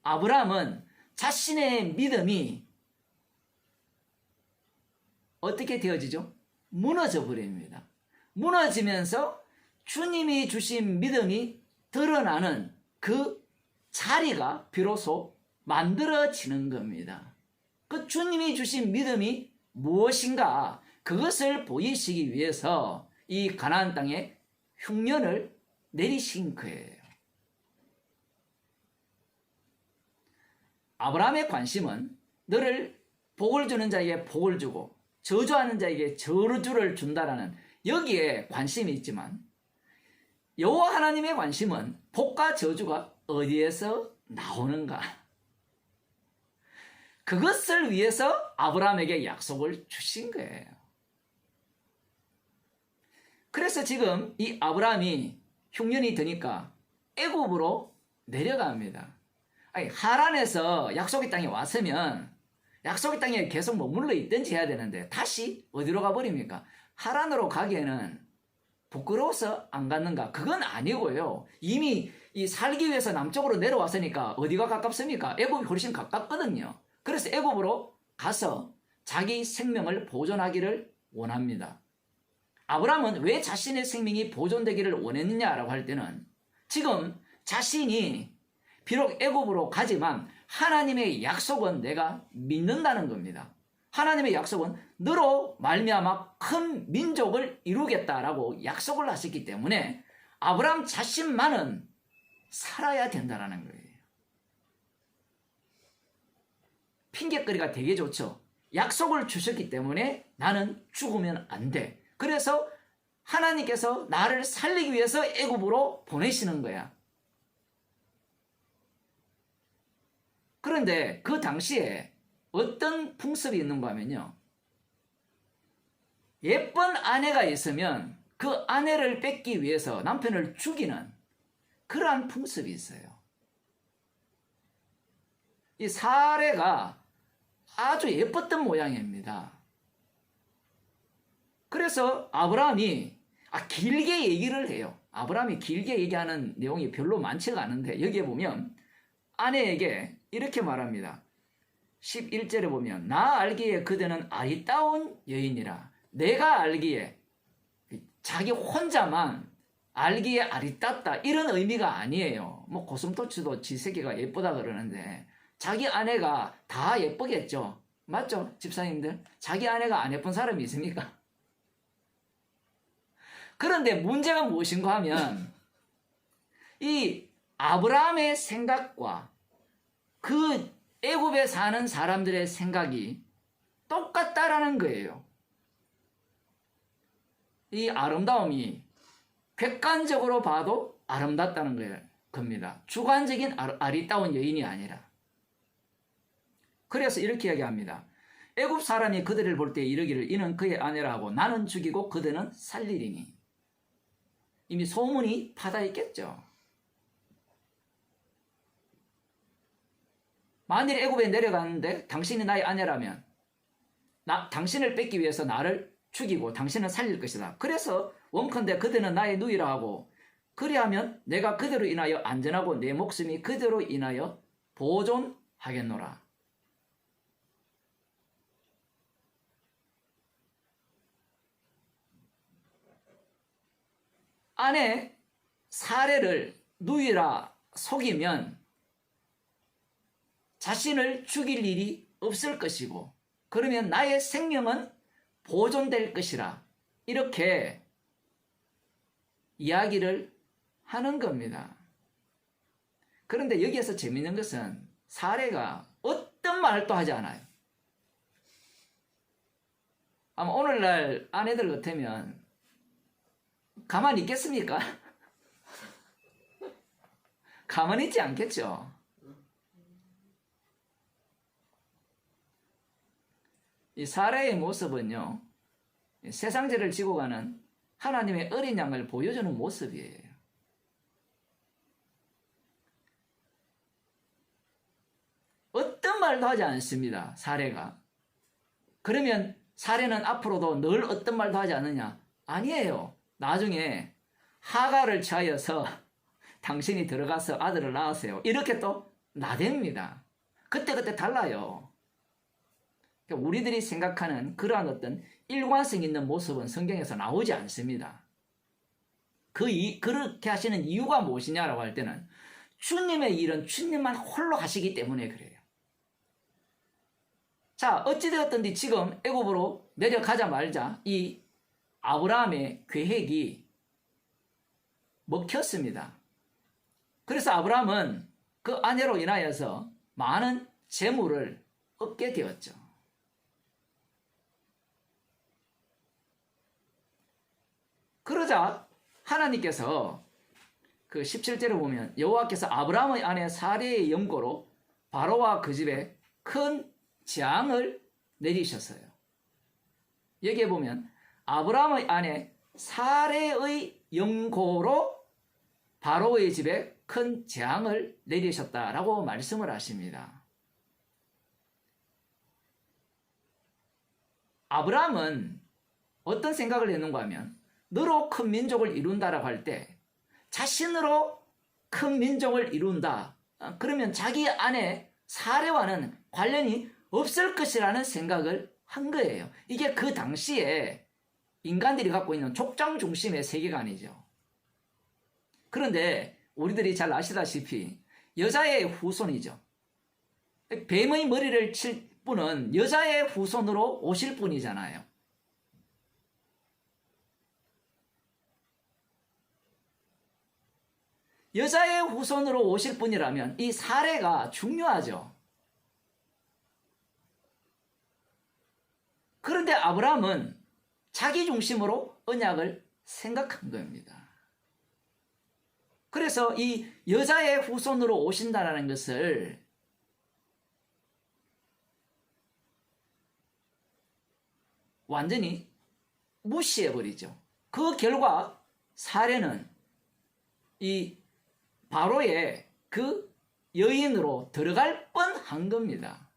아브라함은 자신의 믿음이 어떻게 되어지죠? 무너져 버립니다. 무너지면서 주님이 주신 믿음이 드러나는 그 자리가 비로소 만들어지는 겁니다. 그 주님이 주신 믿음이 무엇인가 그것을 보이시기 위해서 이 가나안 땅에 흉년을 내리신 거예요. 아브라함의 관심은 너를 복을 주는 자에게 복을 주고 저주하는 자에게 저주를 준다라는 여기에 관심이 있지만 여호와 하나님의 관심은 복과 저주가 어디에서 나오는가? 그것을 위해서 아브라함에게 약속을 주신 거예요. 그래서 지금 이 아브라함이 흉년이 드니까 애굽으로 내려갑니다. 아니, 하란에서 약속의 땅에 왔으면 약속의 땅에 계속 머물러 있든지 해야 되는데 다시 어디로 가버립니까? 하란으로 가기에는 부끄러워서 안 갔는가? 그건 아니고요. 이미 이 살기 위해서 남쪽으로 내려왔으니까 어디가 가깝습니까? 애굽이 훨씬 가깝거든요. 그래서 애굽으로 가서 자기 생명을 보존하기를 원합니다. 아브라함은 왜 자신의 생명이 보존되기를 원했느냐라고 할 때는 지금 자신이 비록 애굽으로 가지만 하나님의 약속은 내가 믿는다는 겁니다. 하나님의 약속은 너로 말미암아 큰 민족을 이루겠다라고 약속을 하셨기 때문에 아브라함 자신만은 살아야 된다는 거예요. 핑계거리가 되게 좋죠. 약속을 주셨기 때문에 나는 죽으면 안 돼. 그래서 하나님께서 나를 살리기 위해서 애굽으로 보내시는 거야. 그런데 그 당시에 어떤 풍습이 있는가 하면요. 예쁜 아내가 있으면 그 아내를 뺏기 위해서 남편을 죽이는 그러한 풍습이 있어요. 이 사례가 아주 예뻤던 모양입니다. 그래서 아브라함이 길게 얘기를 해요. 아브라함이 길게 얘기하는 내용이 별로 많지가 않은데 여기에 보면 아내에게 이렇게 말합니다. 11절에 보면 나 알기에 그대는 아리따운 여인이라. 내가 알기에 자기 혼자만 알기에 아리따다 이런 의미가 아니에요. 뭐 고슴도치도 지새끼가 예쁘다 그러는데 자기 아내가 다 예쁘겠죠. 맞죠? 집사님들? 자기 아내가 안 예쁜 사람이 있습니까? 그런데 문제가 무엇인가 하면 이 아브라함의 생각과 그 애굽에 사는 사람들의 생각이 똑같다라는 거예요. 이 아름다움이 객관적으로 봐도 아름답다는 겁니다. 주관적인 아리따운 여인이 아니라. 그래서 이렇게 이야기합니다. 애굽 사람이 그들을 볼 때 이르기를 이는 그의 아내라 하고 나는 죽이고 그대는 살리리니. 이미 소문이 파다 있겠죠. 만일 애굽에 내려갔는데 당신이 나의 아내라면 당신을 뺏기 위해서 나를 죽이고 당신은 살릴 것이다. 그래서 원컨대 그대는 나의 누이라 하고 그리하면 내가 그대로 인하여 안전하고 내 목숨이 그대로 인하여 보존하겠노라. 아내 사례를 누이라 속이면 자신을 죽일 일이 없을 것이고 그러면 나의 생명은 보존될 것이라 이렇게 이야기를 하는 겁니다. 그런데 여기에서 재미있는 것은 사례가 어떤 말도 하지 않아요. 아마 오늘날 아내들 같으면 가만히 있겠습니까? 가만히 있지 않겠죠. 이 사례의 모습은요, 세상죄를 지고 가는 하나님의 어린 양을 보여주는 모습이에요. 어떤 말도 하지 않습니다, 사례가. 그러면 사례는 앞으로도 늘 어떤 말도 하지 않느냐? 아니에요. 나중에 하가를 취하여서 당신이 들어가서 아들을 낳으세요. 이렇게 또 나댑니다. 그때그때 달라요. 우리들이 생각하는 그러한 어떤 일관성 있는 모습은 성경에서 나오지 않습니다. 그렇게 하시는 이유가 무엇이냐라고 할 때는 주님의 일은 주님만 홀로 하시기 때문에 그래요. 자, 어찌되었든지 지금 애굽으로 내려가자마자 이 아브라함의 계획이 먹혔습니다. 그래서 아브라함은 그 아내로 인하여서 많은 재물을 얻게 되었죠. 그러자 하나님께서 그 17절에 보면 여호와께서 아브라함의 아내 사레의 영고로 바로와 그 집에 큰 재앙을 내리셨어요. 여기에 보면 아브라함의 아내 사레의 영고로 바로의 집에 큰 재앙을 내리셨다라고 말씀을 하십니다. 아브라함은 어떤 생각을 했는가 하면 너로 큰 민족을 이룬다라고 할 때 자신으로 큰 민족을 이룬다. 그러면 자기 아내 사레와는 관련이 없을 것이라는 생각을 한 거예요. 이게 그 당시에 인간들이 갖고 있는 족장 중심의 세계관이죠. 그런데 우리들이 잘 아시다시피 여자의 후손이죠. 뱀의 머리를 칠 분은 여자의 후손으로 오실 분이잖아요. 여자의 후손으로 오실 분이라면 이 사례가 중요하죠. 그런데 아브라함은 자기 중심으로 언약을 생각한 겁니다. 그래서 이 여자의 후손으로 오신다는 것을 완전히 무시해버리죠. 그 결과 사례는 이 바로의 그 여인으로 들어갈 뻔한 겁니다.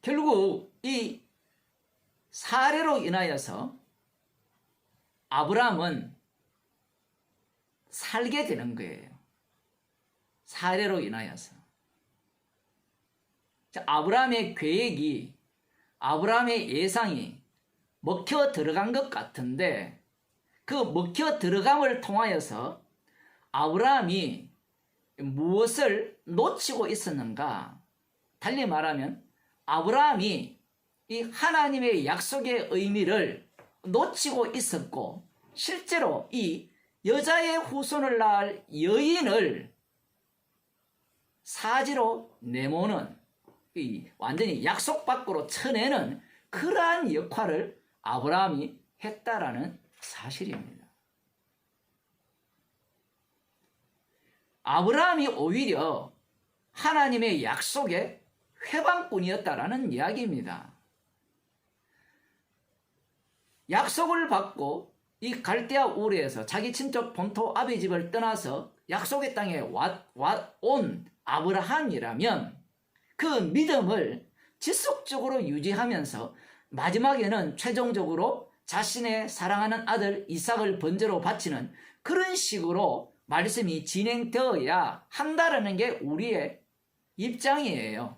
결국 이 사례로 인하여서 아브라함은 살게 되는 거예요. 사례로 인하여서. 아브라함의 계획이, 아브라함의 예상이 먹혀 들어간 것 같은데 그 먹혀 들어감을 통하여서 아브라함이 무엇을 놓치고 있었는가? 달리 말하면 아브라함이 이 하나님의 약속의 의미를 놓치고 있었고 실제로 이 여자의 후손을 낳을 여인을 사지로 내모는 완전히 약속 밖으로 쳐내는 그러한 역할을 아브라함이 했다라는 사실입니다. 아브라함이 오히려 하나님의 약속의 회방꾼이었다라는 이야기입니다. 약속을 받고 이 갈대아 우르에서 자기 친척 본토 아비 집을 떠나서 약속의 땅에 온 아브라함이라면 그 믿음을 지속적으로 유지하면서 마지막에는 최종적으로 자신의 사랑하는 아들 이삭을 번제로 바치는 그런 식으로 말씀이 진행되어야 한다라는 게 우리의 입장이에요.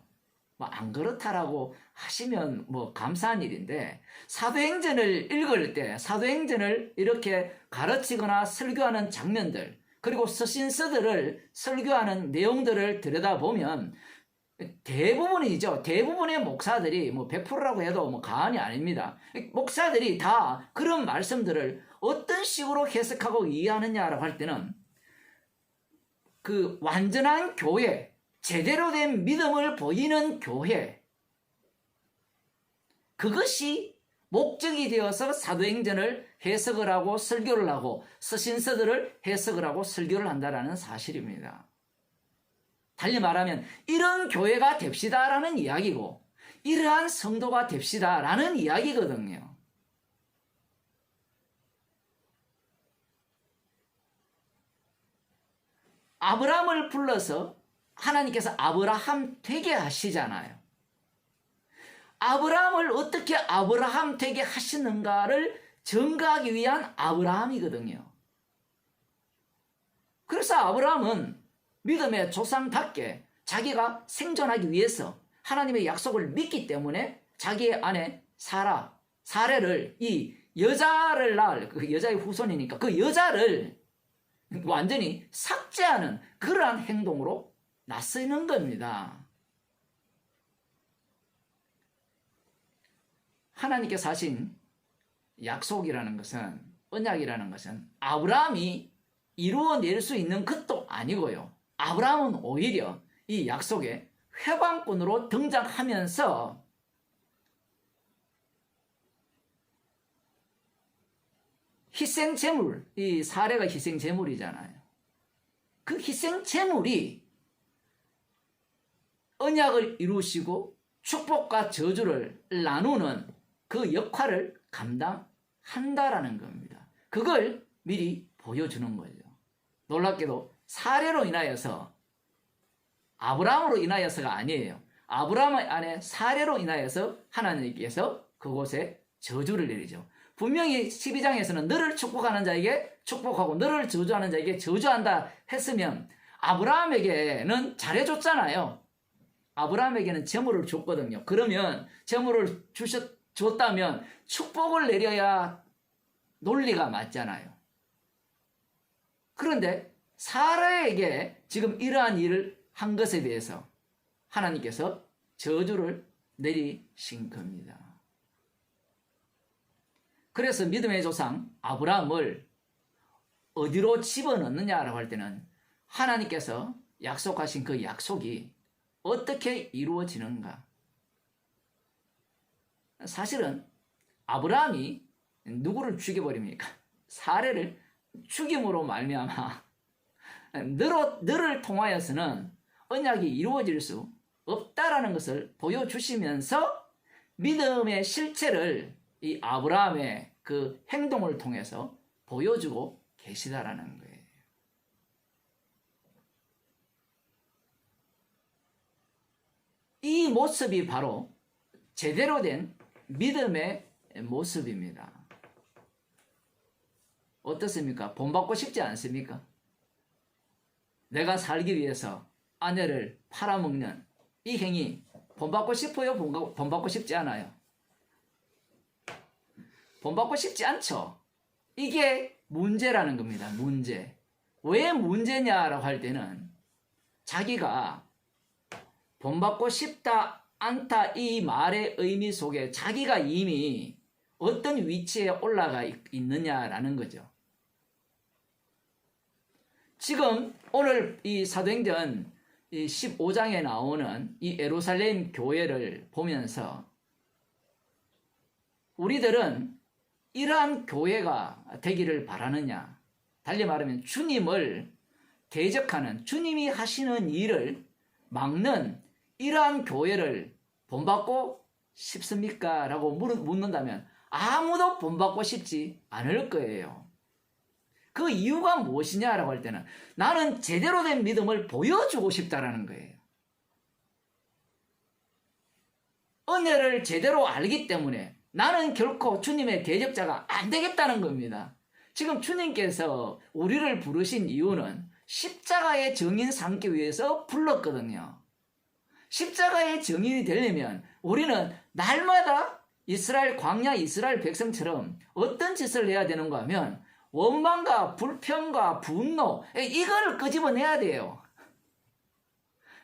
안 그렇다라고 하시면 감사한 일인데 사도행전을 읽을 때 사도행전을 이렇게 가르치거나 설교하는 장면들 그리고 서신서들을 설교하는 내용들을 들여다보면 대부분이죠. 대부분의 목사들이 100%라고 해도 과언이 아닙니다. 목사들이 다 그런 말씀들을 어떤 식으로 해석하고 이해하느냐라고 할 때는 그 완전한 교회, 제대로 된 믿음을 보이는 교회, 그것이 목적이 되어서 사도행전을 해석을 하고 설교를 하고 서신서들을 해석을 하고 설교를 한다는 사실입니다. 달리 말하면 이런 교회가 됩시다라는 이야기고 이러한 성도가 됩시다라는 이야기거든요. 아브라함을 불러서 하나님께서 아브라함 되게 하시잖아요. 아브라함을 어떻게 아브라함 되게 하시는가를 증거하기 위한 아브라함이거든요. 그래서 아브라함은 믿음의 조상답게 자기가 생존하기 위해서 하나님의 약속을 믿기 때문에 자기의 아내 사라, 사례를 이 여자를 낳을 그 여자의 후손이니까 그 여자를 완전히 삭제하는 그러한 행동으로 나서는 겁니다. 하나님께서 하신 약속이라는 것은, 언약이라는 것은 아브라함이 이루어낼 수 있는 것도 아니고요. 아브라함은 오히려 이 약속의 회방꾼으로 등장하면서 희생제물, 이 사례가 희생제물이잖아요. 그 희생제물이 언약을 이루시고 축복과 저주를 나누는 그 역할을 감당한다라는 겁니다. 그걸 미리 보여주는 거죠. 놀랍게도 사례로 인하여서, 아브라함으로 인하여서가 아니에요. 아브라함 안에 사례로 인하여서 하나님께서 그곳에 저주를 내리죠. 분명히 12장에서는 너를 축복하는 자에게 축복하고 너를 저주하는 자에게 저주한다 했으면 아브라함에게는 잘해줬잖아요. 아브라함에게는 재물을 줬거든요. 그러면 재물을 줬다면 축복을 내려야 논리가 맞잖아요. 그런데 사라에게 지금 이러한 일을 한 것에 대해서 하나님께서 저주를 내리신 겁니다. 그래서 믿음의 조상 아브라함을 어디로 집어넣느냐라고 할 때는 하나님께서 약속하신 그 약속이 어떻게 이루어지는가? 사실은 아브라함이 누구를 죽여버립니까? 사례를 죽임으로 말미암아 너를 통하여서는 언약이 이루어질 수 없다라는 것을 보여주시면서 믿음의 실체를 이 아브라함의 그 행동을 통해서 보여주고 계시다라는 거예요. 이 모습이 바로 제대로 된 믿음의 모습입니다. 어떻습니까? 본받고 싶지 않습니까? 내가 살기 위해서 아내를 팔아먹는 이 행위 본받고 싶어요? 본받고 싶지 않아요? 본받고 싶지 않죠. 이게 문제라는 겁니다. 문제. 왜 문제냐라고 할 때는 자기가 본받고 싶다 않다 이 말의 의미 속에 자기가 이미 어떤 위치에 올라가 있느냐라는 거죠. 지금 오늘 이 사도행전 15장에 나오는 이 예루살렘 교회를 보면서 우리들은 이러한 교회가 되기를 바라느냐? 달리 말하면 주님을 대적하는, 주님이 하시는 일을 막는 이러한 교회를 본받고 싶습니까? 라고 묻는다면 아무도 본받고 싶지 않을 거예요. 그 이유가 무엇이냐라고 할 때는 나는 제대로 된 믿음을 보여주고 싶다라는 거예요. 은혜를 제대로 알기 때문에 나는 결코 주님의 대적자가 안 되겠다는 겁니다. 지금 주님께서 우리를 부르신 이유는 십자가의 증인 삼기 위해서 불렀거든요. 십자가의 증인이 되려면 우리는 날마다 이스라엘 광야 이스라엘 백성처럼 어떤 짓을 해야 되는가 하면 원망과 불평과 분노 이걸 끄집어내야 돼요.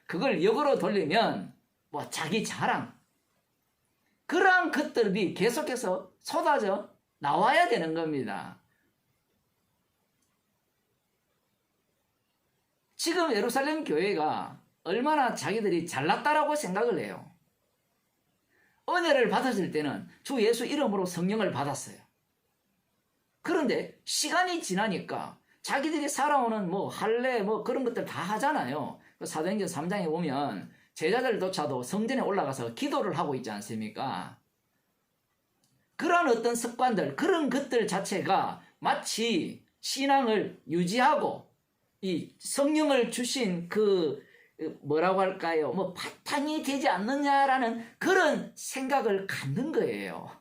그걸 역으로 돌리면 뭐 자기 자랑 그러한 것들이 계속해서 쏟아져 나와야 되는 겁니다. 지금 예루살렘 교회가 얼마나 자기들이 잘났다라고 생각을 해요. 은혜를 받았을 때는 주 예수 이름으로 성령을 받았어요. 그런데 시간이 지나니까 자기들이 살아오는 뭐 할례 뭐 그런 것들 다 하잖아요. 사도행전 3장에 보면 제자들조차도 성전에 올라가서 기도를 하고 있지 않습니까? 그런 어떤 습관들, 그런 것들 자체가 마치 신앙을 유지하고 이 성령을 주신 그 뭐라고 할까요? 뭐 바탕이 되지 않느냐라는 그런 생각을 갖는 거예요.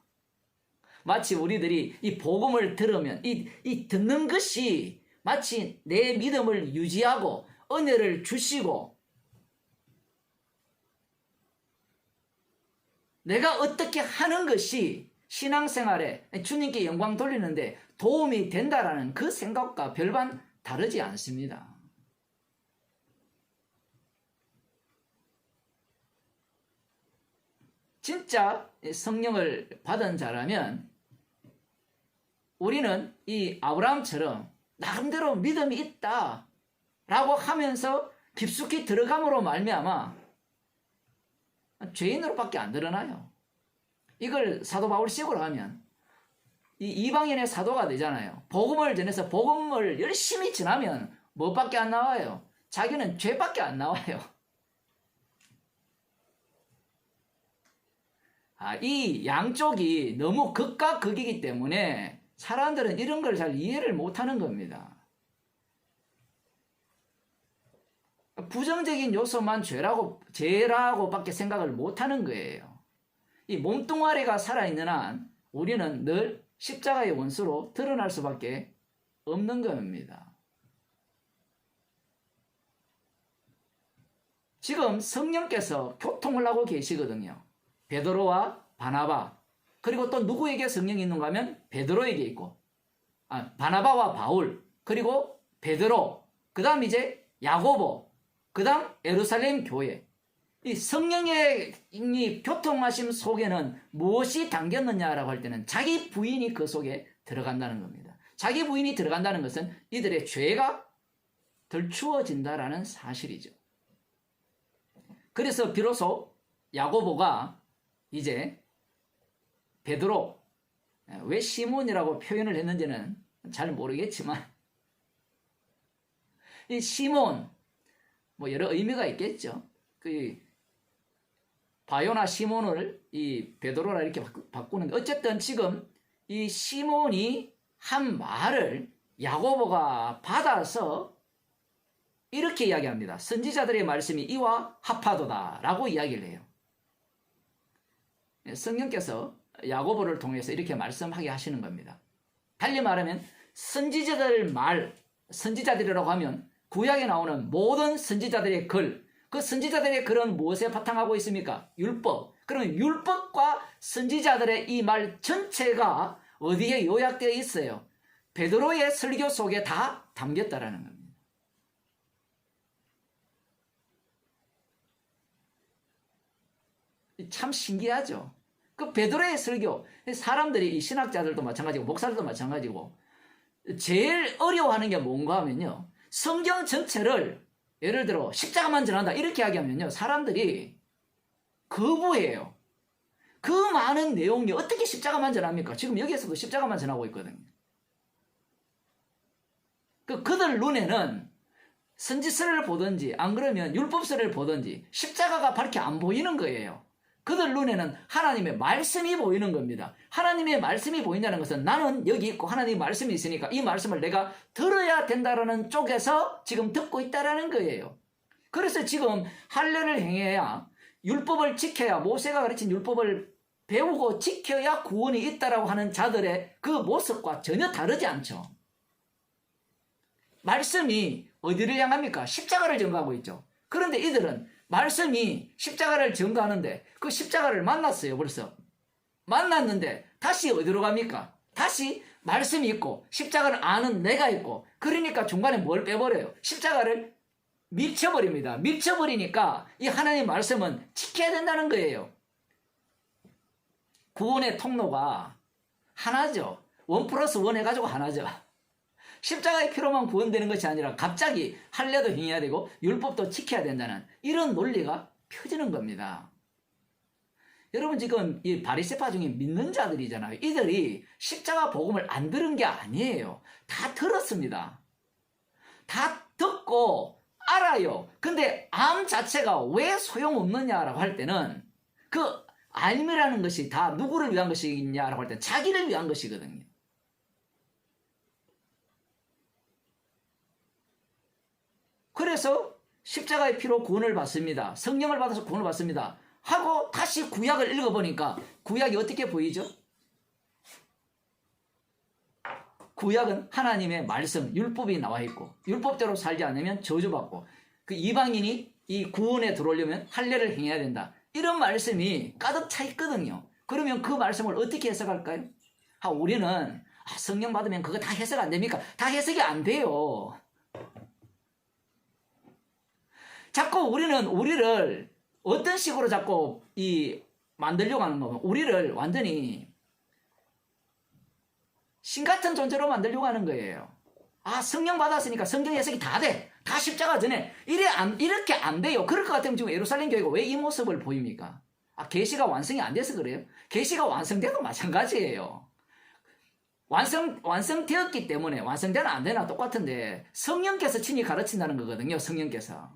마치 우리들이 이 복음을 들으면 이 듣는 것이 마치 내 믿음을 유지하고 은혜를 주시고 내가 어떻게 하는 것이 신앙생활에 주님께 영광 돌리는데 도움이 된다라는 그 생각과 별반 다르지 않습니다. 진짜 성령을 받은 자라면 우리는 이 아브라함처럼 나름대로 믿음이 있다 라고 하면서 깊숙이 들어감으로 말미암아 죄인으로밖에 안 드러나요. 이걸 사도 바울식으로 하면 이 이방인의 사도가 되잖아요. 복음을 전해서 복음을 열심히 전하면 뭐밖에 안 나와요? 자기는 죄밖에 안 나와요. 이 양쪽이 너무 극과 극이기 때문에 사람들은 이런 걸 잘 이해를 못하는 겁니다. 부정적인 요소만 죄라고밖에 생각을 못하는 거예요. 이 몸뚱아리가 살아있는 한 우리는 늘 십자가의 원수로 드러날 수밖에 없는 겁니다. 지금 성령께서 교통을 하고 계시거든요. 베드로와 바나바, 그리고 또 누구에게 성령이 있는가 하면 베드로에게 있고, 바나바와 바울, 그리고 베드로, 그 다음 이제 야고보, 그 다음 예루살렘 교회. 이 성령의 이 교통하심 속에는 무엇이 담겼느냐라고 할 때는 자기 부인이 그 속에 들어간다는 겁니다. 자기 부인이 들어간다는 것은 이들의 죄가 덜 추워진다라는 사실이죠. 그래서 비로소 야고보가 이제 베드로, 왜 시몬이라고 표현을 했는지는 잘 모르겠지만 이 시몬, 뭐 여러 의미가 있겠죠. 그 바요나 시몬을 이 베드로라 이렇게 바꾸는데, 어쨌든 지금 이 시몬이 한 말을 야고보가 받아서 이렇게 이야기합니다. 선지자들의 말씀이 이와 합하도다 라고 이야기를 해요. 성령께서 야고보를 통해서 이렇게 말씀하게 하시는 겁니다. 달리 말하면 선지자들이라고 하면 구약에 나오는 모든 선지자들의 글, 그 선지자들의 글은 무엇에 바탕하고 있습니까? 율법. 그러면 율법과 선지자들의 이 말 전체가 어디에 요약되어 있어요? 베드로의 설교 속에 다 담겼다라는 겁니다. 참 신기하죠. 그 베드로의 설교, 사람들이 이 신학자들도 마찬가지고 목사들도 마찬가지고 제일 어려워하는 게 뭔가 하면요, 성경 전체를 예를 들어 십자가만 전한다 이렇게 이야기하면요, 사람들이 거부해요. 그 많은 내용이 어떻게 십자가만 전합니까? 지금 여기에서도 십자가만 전하고 있거든요. 그들 눈에는 선지서를 보든지 안 그러면 율법서를 보든지 십자가가 밝게 안 보이는 거예요. 그들 눈에는 하나님의 말씀이 보이는 겁니다. 하나님의 말씀이 보인다는 것은 나는 여기 있고 하나님의 말씀이 있으니까 이 말씀을 내가 들어야 된다라는 쪽에서 지금 듣고 있다라는 거예요. 그래서 지금 할례를 행해야, 율법을 지켜야, 모세가 가르친 율법을 배우고 지켜야 구원이 있다라고 하는 자들의 그 모습과 전혀 다르지 않죠. 말씀이 어디를 향합니까? 십자가를 전가하고 있죠. 그런데 이들은 말씀이 십자가를 전가하는데 그 십자가를 만났어요. 벌써 만났는데 다시 어디로 갑니까? 다시 말씀이 있고 십자가를 아는 내가 있고, 그러니까 중간에 뭘 빼버려요? 십자가를 밀쳐버립니다. 밀쳐버리니까 이 하나님의 말씀은 지켜야 된다는 거예요. 구원의 통로가 하나죠. 1+1 해가지고 하나죠. 십자가의 피로만 구원되는 것이 아니라 갑자기 할례도 행해야 되고 율법도 지켜야 된다는 이런 논리가 펴지는 겁니다. 여러분, 지금 이 바리새파 중에 믿는 자들이잖아요. 이들이 십자가 복음을 안 들은 게 아니에요. 다 들었습니다. 다 듣고 알아요. 근데 암 자체가 왜 소용없느냐라고 할 때는 그 알미라는 것이 다 누구를 위한 것이냐라고 할 때는 자기를 위한 것이거든요. 그래서 십자가의 피로 구원을 받습니다. 성령을 받아서 구원을 받습니다. 하고 다시 구약을 읽어보니까 구약이 어떻게 보이죠? 구약은 하나님의 말씀, 율법이 나와 있고 율법대로 살지 않으면 저주받고, 그 이방인이 이 구원에 들어오려면 할례를 행해야 된다. 이런 말씀이 가득 차 있거든요. 그러면 그 말씀을 어떻게 해석할까요? 우리는 성령 받으면 그거 다 해석 안 됩니까? 다 해석이 안 돼요. 자꾸 우리는 우리를 어떤 식으로 자꾸 만들려고 하는 거면 우리를 완전히 신 같은 존재로 만들려고 하는 거예요. 성령 받았으니까 성경 해석이 다 돼. 다 십자가 전에. 이렇게 안 돼요. 그럴 것 같으면 지금 예루살렘 교회가 왜 이 모습을 보입니까? 계시가 완성이 안 돼서 그래요? 계시가 완성돼도 마찬가지예요. 완성되었기 때문에 완성되나 안 되나 똑같은데 성령께서 친히 가르친다는 거거든요. 성령께서.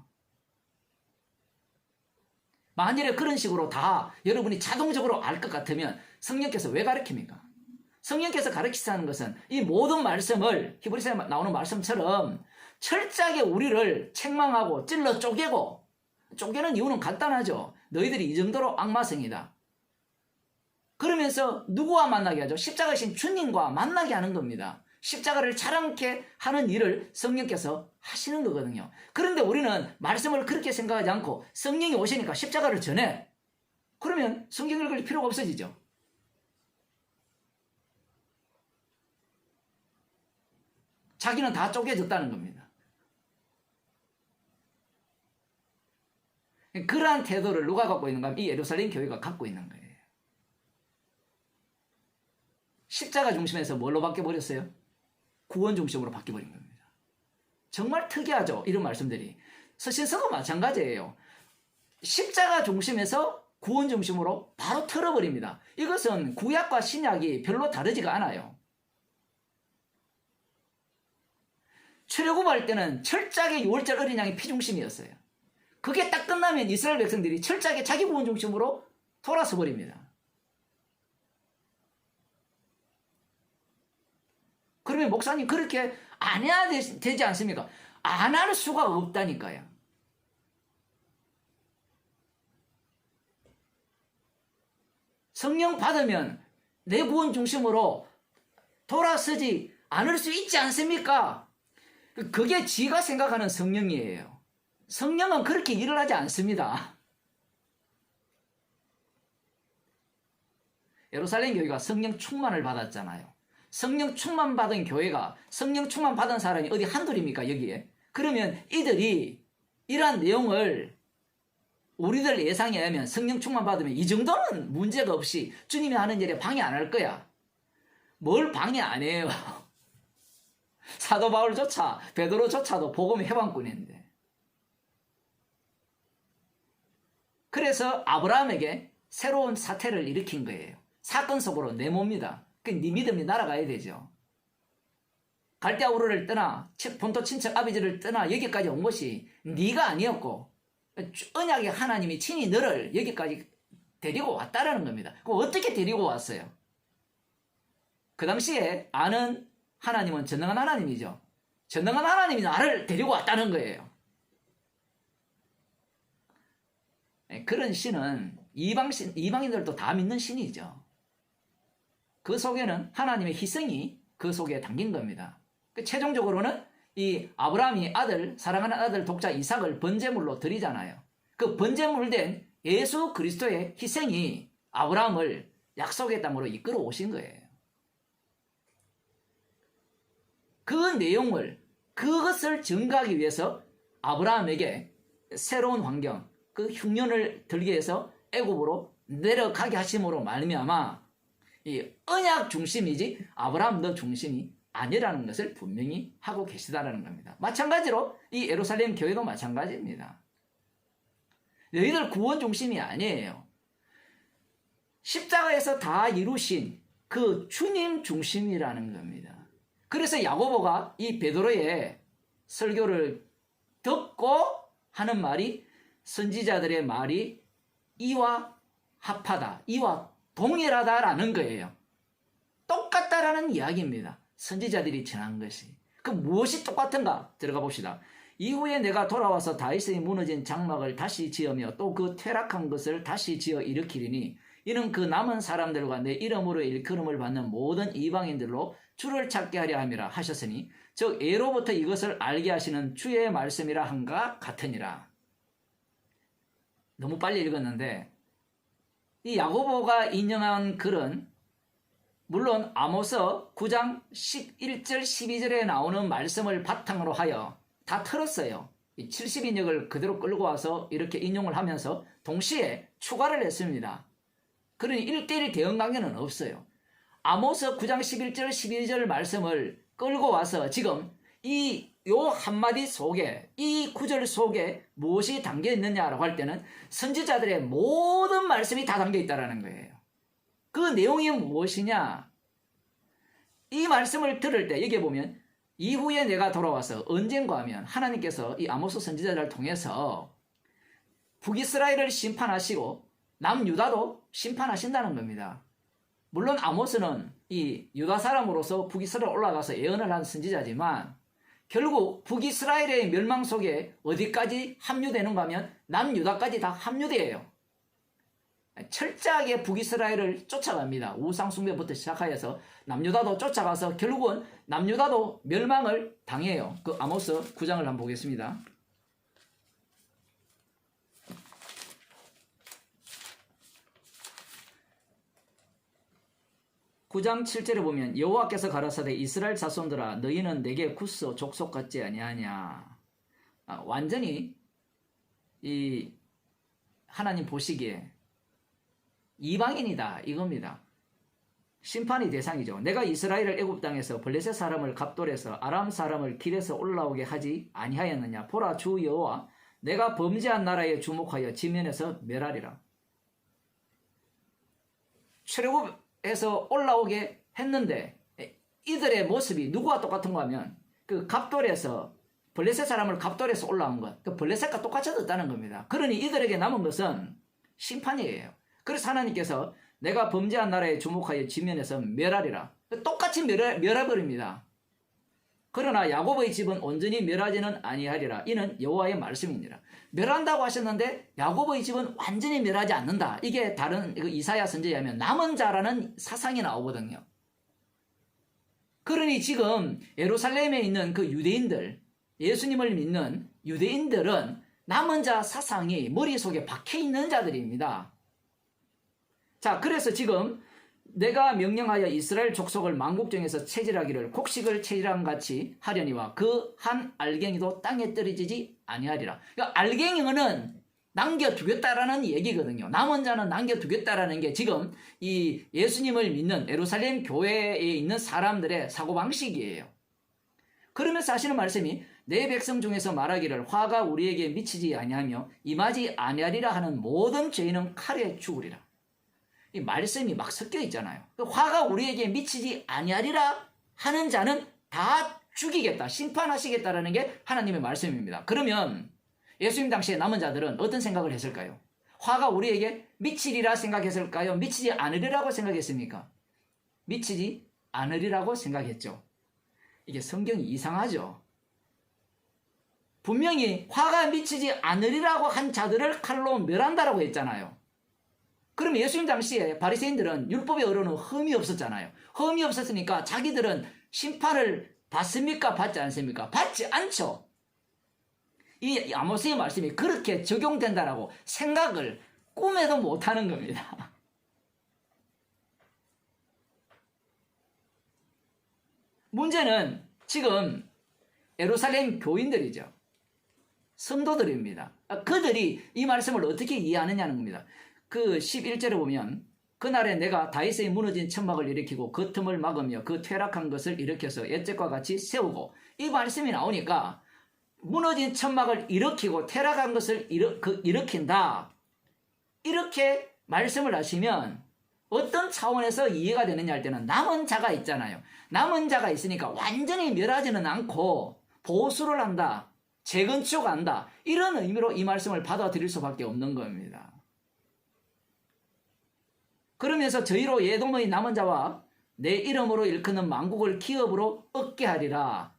만일에 그런 식으로 다 여러분이 자동적으로 알 것 같으면 성령께서 왜 가르칩니까? 성령께서 가르치시는 것은 이 모든 말씀을 히브리서에 나오는 말씀처럼 철저하게 우리를 책망하고 찔러 쪼개는 이유는 간단하죠. 너희들이 이 정도로 악마성이다. 그러면서 누구와 만나게 하죠? 십자가이신 주님과 만나게 하는 겁니다. 십자가를 자랑케 하는 일을 성령께서 하시는 거거든요. 그런데 우리는 말씀을 그렇게 생각하지 않고 성령이 오시니까 십자가를 전해. 그러면 성경 읽을 필요가 없어지죠. 자기는 다 쪼개졌다는 겁니다. 그러한 태도를 누가 갖고 있는가 하면 이 예루살렘 교회가 갖고 있는 거예요. 십자가 중심에서 뭘로 바뀌어버렸어요? 구원 중심으로 바뀌어버린 겁니다. 정말 특이하죠? 이런 말씀들이. 서신서도 마찬가지예요. 십자가 중심에서 구원 중심으로 바로 틀어버립니다. 이것은 구약과 신약이 별로 다르지가 않아요. 출애굽할 때는 철저하게 6월절 어린 양의 피 중심이었어요. 그게 딱 끝나면 이스라엘 백성들이 철저하게 자기 구원 중심으로 돌아서 버립니다. 그러면 목사님 그렇게 안 해야 되지 않습니까? 안 할 수가 없다니까요. 성령 받으면 내 구원 중심으로 돌아서지 않을 수 있지 않습니까? 그게 지가 생각하는 성령이에요. 성령은 그렇게 일을 하지 않습니다. 예루살렘 교회가 성령 충만을 받았잖아요. 성령 충만 받은 교회가, 성령 충만 받은 사람이 어디 한둘입니까, 여기에? 그러면 이들이 이러한 내용을 우리들 예상에 의하면 성령 충만 받으면 이 정도는 문제가 없이 주님이 하는 일에 방해 안 할 거야. 뭘 방해 안 해요. 사도 바울조차, 베드로조차도 복음 해방꾼인데. 그래서 아브라함에게 새로운 사태를 일으킨 거예요. 사건 속으로 내모입니다. 네 믿음이 날아가야 되죠. 갈대아 우르를 떠나 본토 친척 아비지를 떠나 여기까지 온 것이 네가 아니었고 언약의 하나님이 친히 너를 여기까지 데리고 왔다라는 겁니다. 그럼 어떻게 데리고 왔어요? 그 당시에 아는 하나님은 전능한 하나님이죠. 전능한 하나님이 나를 데리고 왔다는 거예요. 그런 신은 이방인들도 다 믿는 신이죠. 그 속에는 하나님의 희생이 그 속에 담긴 겁니다. 최종적으로는 이 아브라함이 사랑하는 아들 독자 이삭을 번제물로 드리잖아요. 그 번제물된 예수 그리스도의 희생이 아브라함을 약속의 땅으로 이끌어 오신 거예요. 그 내용을, 그것을 증거하기 위해서 아브라함에게 새로운 환경, 그 흉년을 들게 해서 애굽으로 내려가게 하심으로 말미암아 이 언약 중심이지 아브라함 너 중심이 아니라는 것을 분명히 하고 계시다라는 겁니다. 마찬가지로 이 예루살렘 교회도 마찬가지입니다. 너희들 구원 중심이 아니에요. 십자가에서 다 이루신 그 주님 중심이라는 겁니다. 그래서 야고보가 이 베드로의 설교를 듣고 하는 말이 선지자들의 말이 이와 합하다, 이와 동일하다라는 거예요. 똑같다라는 이야기입니다. 선지자들이 전한 것이. 그 무엇이 똑같은가? 들어가 봅시다. 이후에 내가 돌아와서 다윗의 무너진 장막을 다시 지으며 또 그 퇴락한 것을 다시 지어 일으키리니 이는 그 남은 사람들과 내 이름으로 일컬음을 받는 모든 이방인들로 주를 찾게 하려 함이라 하셨으니 즉 예로부터 이것을 알게 하시는 주의 말씀이라 한가 같으니라. 너무 빨리 읽었는데 이 야고보가 인용한 글은 물론 아모스 9장 11절 12절에 나오는 말씀을 바탕으로 하여 다 틀었어요. 70인역을 그대로 끌고 와서 이렇게 인용을 하면서 동시에 추가를 했습니다. 그러니 1:1 대응 관계는 없어요. 아모스 9장 11절 12절 말씀을 끌고 와서 지금 요 한마디 속에, 이 구절 속에 무엇이 담겨 있느냐라고 할 때는 선지자들의 모든 말씀이 다 담겨 있다는 거예요. 그 내용이 무엇이냐? 이 말씀을 들을 때 여기 보면 이후에 내가 돌아와서 언젠가 하면 하나님께서 이 아모스 선지자를 통해서 북이스라엘을 심판하시고 남유다도 심판하신다는 겁니다. 물론 아모스는 이 유다 사람으로서 북이스라엘 올라가서 예언을 한 선지자지만 결국 북이스라엘의 멸망 속에 어디까지 합류되는가 하면 남유다까지 다 합류돼요. 철저하게 북이스라엘을 쫓아갑니다. 우상숭배부터 시작하여서 남유다도 쫓아가서 결국은 남유다도 멸망을 당해요. 그 아모스 9장을 한번 보겠습니다. 9장 7절에 보면 여호와께서 가라사대 이스라엘 자손들아 너희는 내게 구스 족속 같지 아니하냐. 완전히 이 하나님 보시기에 이방인이다 이겁니다. 심판의 대상이죠. 내가 이스라엘을 애굽 땅에서 블레셋 사람을 갑돌에서 아람 사람을 길에서 올라오게 하지 아니하였느냐. 보라 주 여호와 내가 범죄한 나라에 주목하여 지면에서 멸하리라. 출애굽에서 올라오게 했는데 이들의 모습이 누구와 똑같은가 하면 그 갑돌에서 블레셋 사람을 갑돌에서 올라온 것, 그 블레셋과 똑같아졌다는 겁니다. 그러니 이들에게 남은 것은 심판이에요. 그래서 하나님께서 내가 범죄한 나라에 주목하여 지면에서 멸하리라. 똑같이 멸해버립니다. 그러나 야곱의 집은 온전히 멸하지는 아니하리라. 이는 여호와의 말씀입니다. 멸한다고 하셨는데 야곱의 집은 완전히 멸하지 않는다. 이게 다른 이사야 선지자에 하면 남은 자라는 사상이 나오거든요. 그러니 지금 예루살렘에 있는 그 유대인들, 예수님을 믿는 유대인들은 남은 자 사상이 머릿속에 박혀있는 자들입니다. 자, 그래서 지금 내가 명령하여 이스라엘 족속을 만국 중에서 체질하기를 곡식을 체질한 같이 하려니와 그 한 알갱이도 땅에 떨어지지 아니하리라. 그러니까 알갱이는 남겨두겠다라는 얘기거든요. 남은 자는 남겨두겠다라는 게 지금 이 예수님을 믿는 예루살렘 교회에 있는 사람들의 사고방식이에요. 그러면서 하시는 말씀이 내 백성 중에서 말하기를 화가 우리에게 미치지 아니하며 임하지 아니하리라 하는 모든 죄인은 칼에 죽으리라. 이 말씀이 막 섞여 있잖아요. 화가 우리에게 미치지 아니하리라 하는 자는 다 죽이겠다, 심판하시겠다라는 게 하나님의 말씀입니다. 그러면 예수님 당시에 남은 자들은 어떤 생각을 했을까요? 화가 우리에게 미치리라 생각했을까요? 미치지 않으리라고 생각했습니까? 미치지 않으리라고 생각했죠. 이게 성경이 이상하죠. 분명히 화가 미치지 않으리라고 한 자들을 칼로 멸한다라고 했잖아요. 그럼 예수님 당시에 바리새인들은 율법의 어른은 흠이 없었잖아요. 흠이 없었으니까 자기들은 심판을 받습니까? 받지 않습니까? 받지 않죠. 이 아모스의 말씀이 그렇게 적용된다라고 생각을 꿈에도 못하는 겁니다. 문제는 지금 예루살렘 교인들이죠. 성도들입니다. 그들이 이 말씀을 어떻게 이해하느냐는 겁니다. 그 11절에 보면 그날에 내가 다윗의 무너진 천막을 일으키고 그 틈을 막으며 그 퇴락한 것을 일으켜서 옛적과 같이 세우고, 이 말씀이 나오니까 무너진 천막을 일으키고 퇴락한 것을 일으킨다, 이렇게 말씀을 하시면 어떤 차원에서 이해가 되느냐 할 때는 남은 자가 있잖아요. 남은 자가 있으니까 완전히 멸하지는 않고 보수를 한다, 재건축한다, 이런 의미로 이 말씀을 받아들일 수밖에 없는 겁니다. 그러면서 저희로 예돔의 남은 자와 내 이름으로 일컫는 만국을 기업으로 얻게 하리라.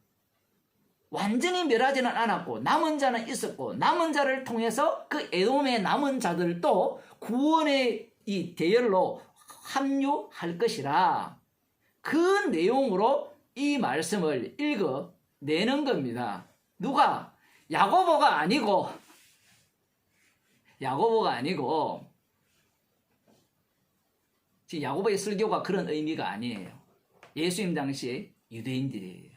완전히 멸하지는 않았고 남은 자는 있었고, 남은 자를 통해서 그 에돔의 남은 자들도 구원의 이 대열로 합류할 것이라. 그 내용으로 이 말씀을 읽어내는 겁니다. 누가? 야고보가 아니고 지금 야고보의 설교가 그런 의미가 아니에요. 예수님 당시에 유대인들이에요.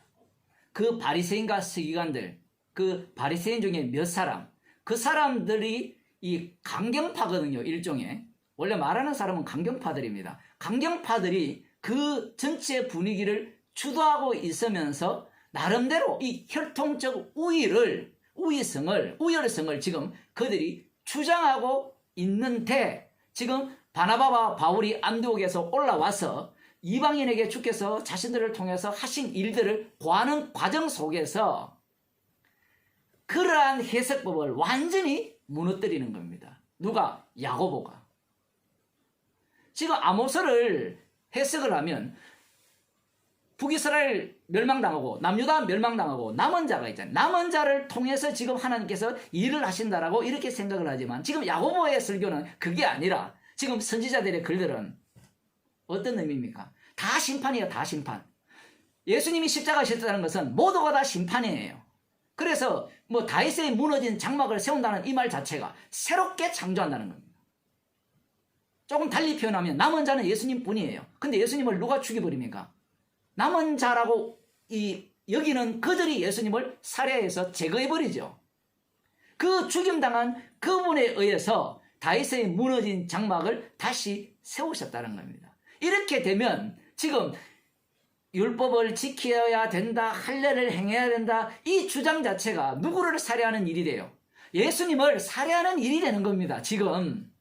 그 바리새인과 서기관들, 그 바리새인 중에 몇 사람, 그 사람들이 이 강경파거든요. 일종의. 원래 말하는 사람은 강경파들입니다. 강경파들이 그 전체 분위기를 주도하고 있으면서 나름대로 이 혈통적 우월성을 지금 그들이 주장하고 있는데, 지금 바나바와 바울이 안디옥에서 올라와서 이방인에게 주께서 자신들을 통해서 하신 일들을 고하는 과정 속에서 그러한 해석법을 완전히 무너뜨리는 겁니다. 누가? 야고보가. 지금 아모스를 해석을 하면 북이스라엘 멸망당하고 남유다 멸망당하고 남은 자가 있잖아요. 남은 자를 통해서 지금 하나님께서 일을 하신다라고 이렇게 생각을 하지만, 지금 야고보의 설교는 그게 아니라 지금 선지자들의 글들은 어떤 의미입니까? 다 심판이에요. 다 심판. 예수님이 십자가에 셨다는 것은 모두가 다 심판이에요. 그래서 뭐 다윗의 무너진 장막을 세운다는 이 말 자체가 새롭게 창조한다는 겁니다. 조금 달리 표현하면 남은 자는 예수님 뿐이에요. 근데 예수님을 누가 죽여버립니까? 남은 자라고 여기는 그들이 예수님을 살해해서 제거해버리죠. 그 죽임당한 그분에 의해서 다윗의 무너진 장막을 다시 세우셨다는 겁니다. 이렇게 되면 지금 율법을 지켜야 된다, 할례를 행해야 된다, 이 주장 자체가 누구를 살해하는 일이 돼요? 예수님을 살해하는 일이 되는 겁니다. 지금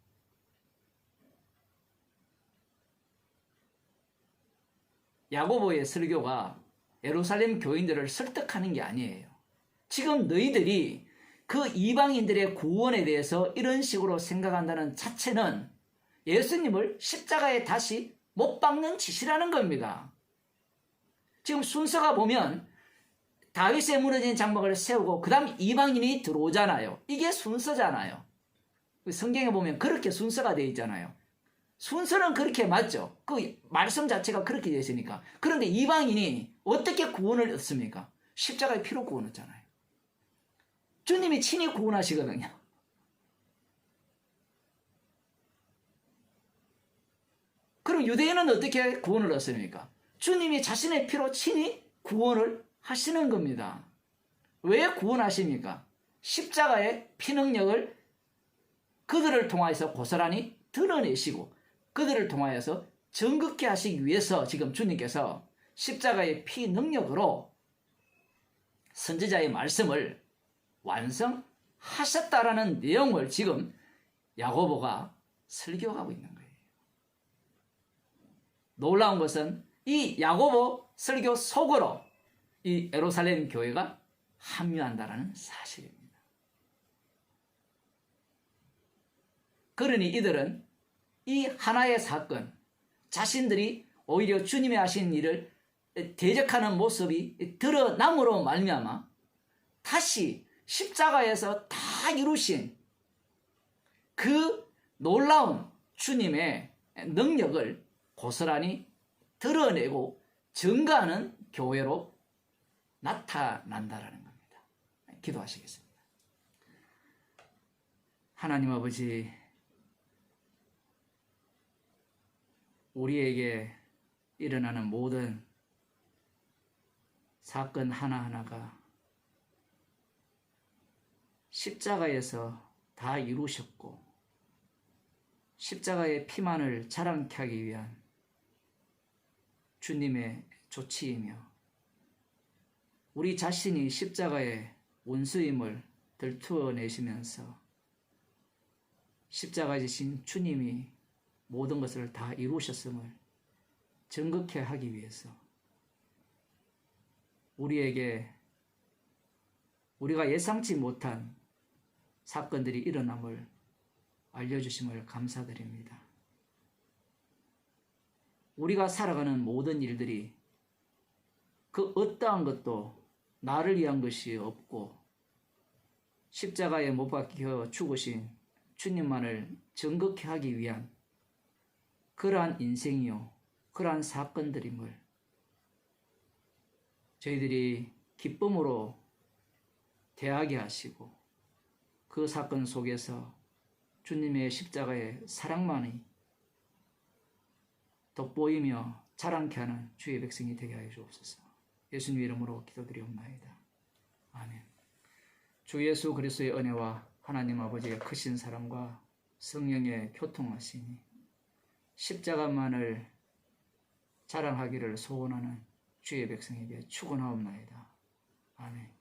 야고보의 설교가 예루살렘 교인들을 설득하는 게 아니에요. 지금 너희들이 그 이방인들의 구원에 대해서 이런 식으로 생각한다는 자체는 예수님을 십자가에 다시 못 박는 짓이라는 겁니다. 지금 순서가 보면 다윗의 무너진 장막을 세우고 그 다음 이방인이 들어오잖아요. 이게 순서잖아요. 성경에 보면 그렇게 순서가 되어 있잖아요. 순서는 그렇게 맞죠. 그 말씀 자체가 그렇게 되어 있으니까. 그런데 이방인이 어떻게 구원을 얻습니까? 십자가의 피로 구원 얻잖아요. 주님이 친히 구원하시거든요. 그럼 유대인은 어떻게 구원을 얻습니까? 주님이 자신의 피로 친히 구원을 하시는 겁니다. 왜 구원하십니까? 십자가의 피 능력을 그들을 통하여서 고스란히 드러내시고 그들을 통하여서 정극케 하시기 위해서 지금 주님께서 십자가의 피 능력으로 선지자의 말씀을 완성하셨다라는 내용을 지금 야고보가 설교하고 있는 거예요. 놀라운 것은 이 야고보 설교 속으로 이 예루살렘 교회가 합류한다라는 사실입니다. 그러니 이들은 이 하나의 사건, 자신들이 오히려 주님이 하신 일을 대적하는 모습이 드러남으로 말미암아 다시 십자가에서 다 이루신 그 놀라운 주님의 능력을 고스란히 드러내고 증거하는 교회로 나타난다라는 겁니다. 기도하시겠습니다. 하나님 아버지, 우리에게 일어나는 모든 사건 하나하나가 십자가에서 다 이루셨고 십자가의 피만을 자랑케 하기 위한 주님의 조치이며 우리 자신이 십자가의 원수임을 들투어내시면서 십자가에 지신 주님이 모든 것을 다 이루셨음을 증거케 하기 위해서 우리에게 우리가 예상치 못한 사건들이 일어남을 알려주심을 감사드립니다. 우리가 살아가는 모든 일들이 그 어떠한 것도 나를 위한 것이 없고 십자가에 못 박혀 죽으신 주님만을 증거케 하기 위한 그러한 인생이요, 그러한 사건들임을 저희들이 기쁨으로 대하게 하시고 그 사건 속에서 주님의 십자가의 사랑만이 돋보이며 자랑케 하는 주의 백성이 되게 하여 주옵소서. 예수님 이름으로 기도드리옵나이다. 아멘. 주 예수 그리스도의 은혜와 하나님 아버지의 크신 사랑과 성령의 교통하심이 십자가만을 자랑하기를 소원하는 주의 백성에게 축원하옵나이다. 아멘.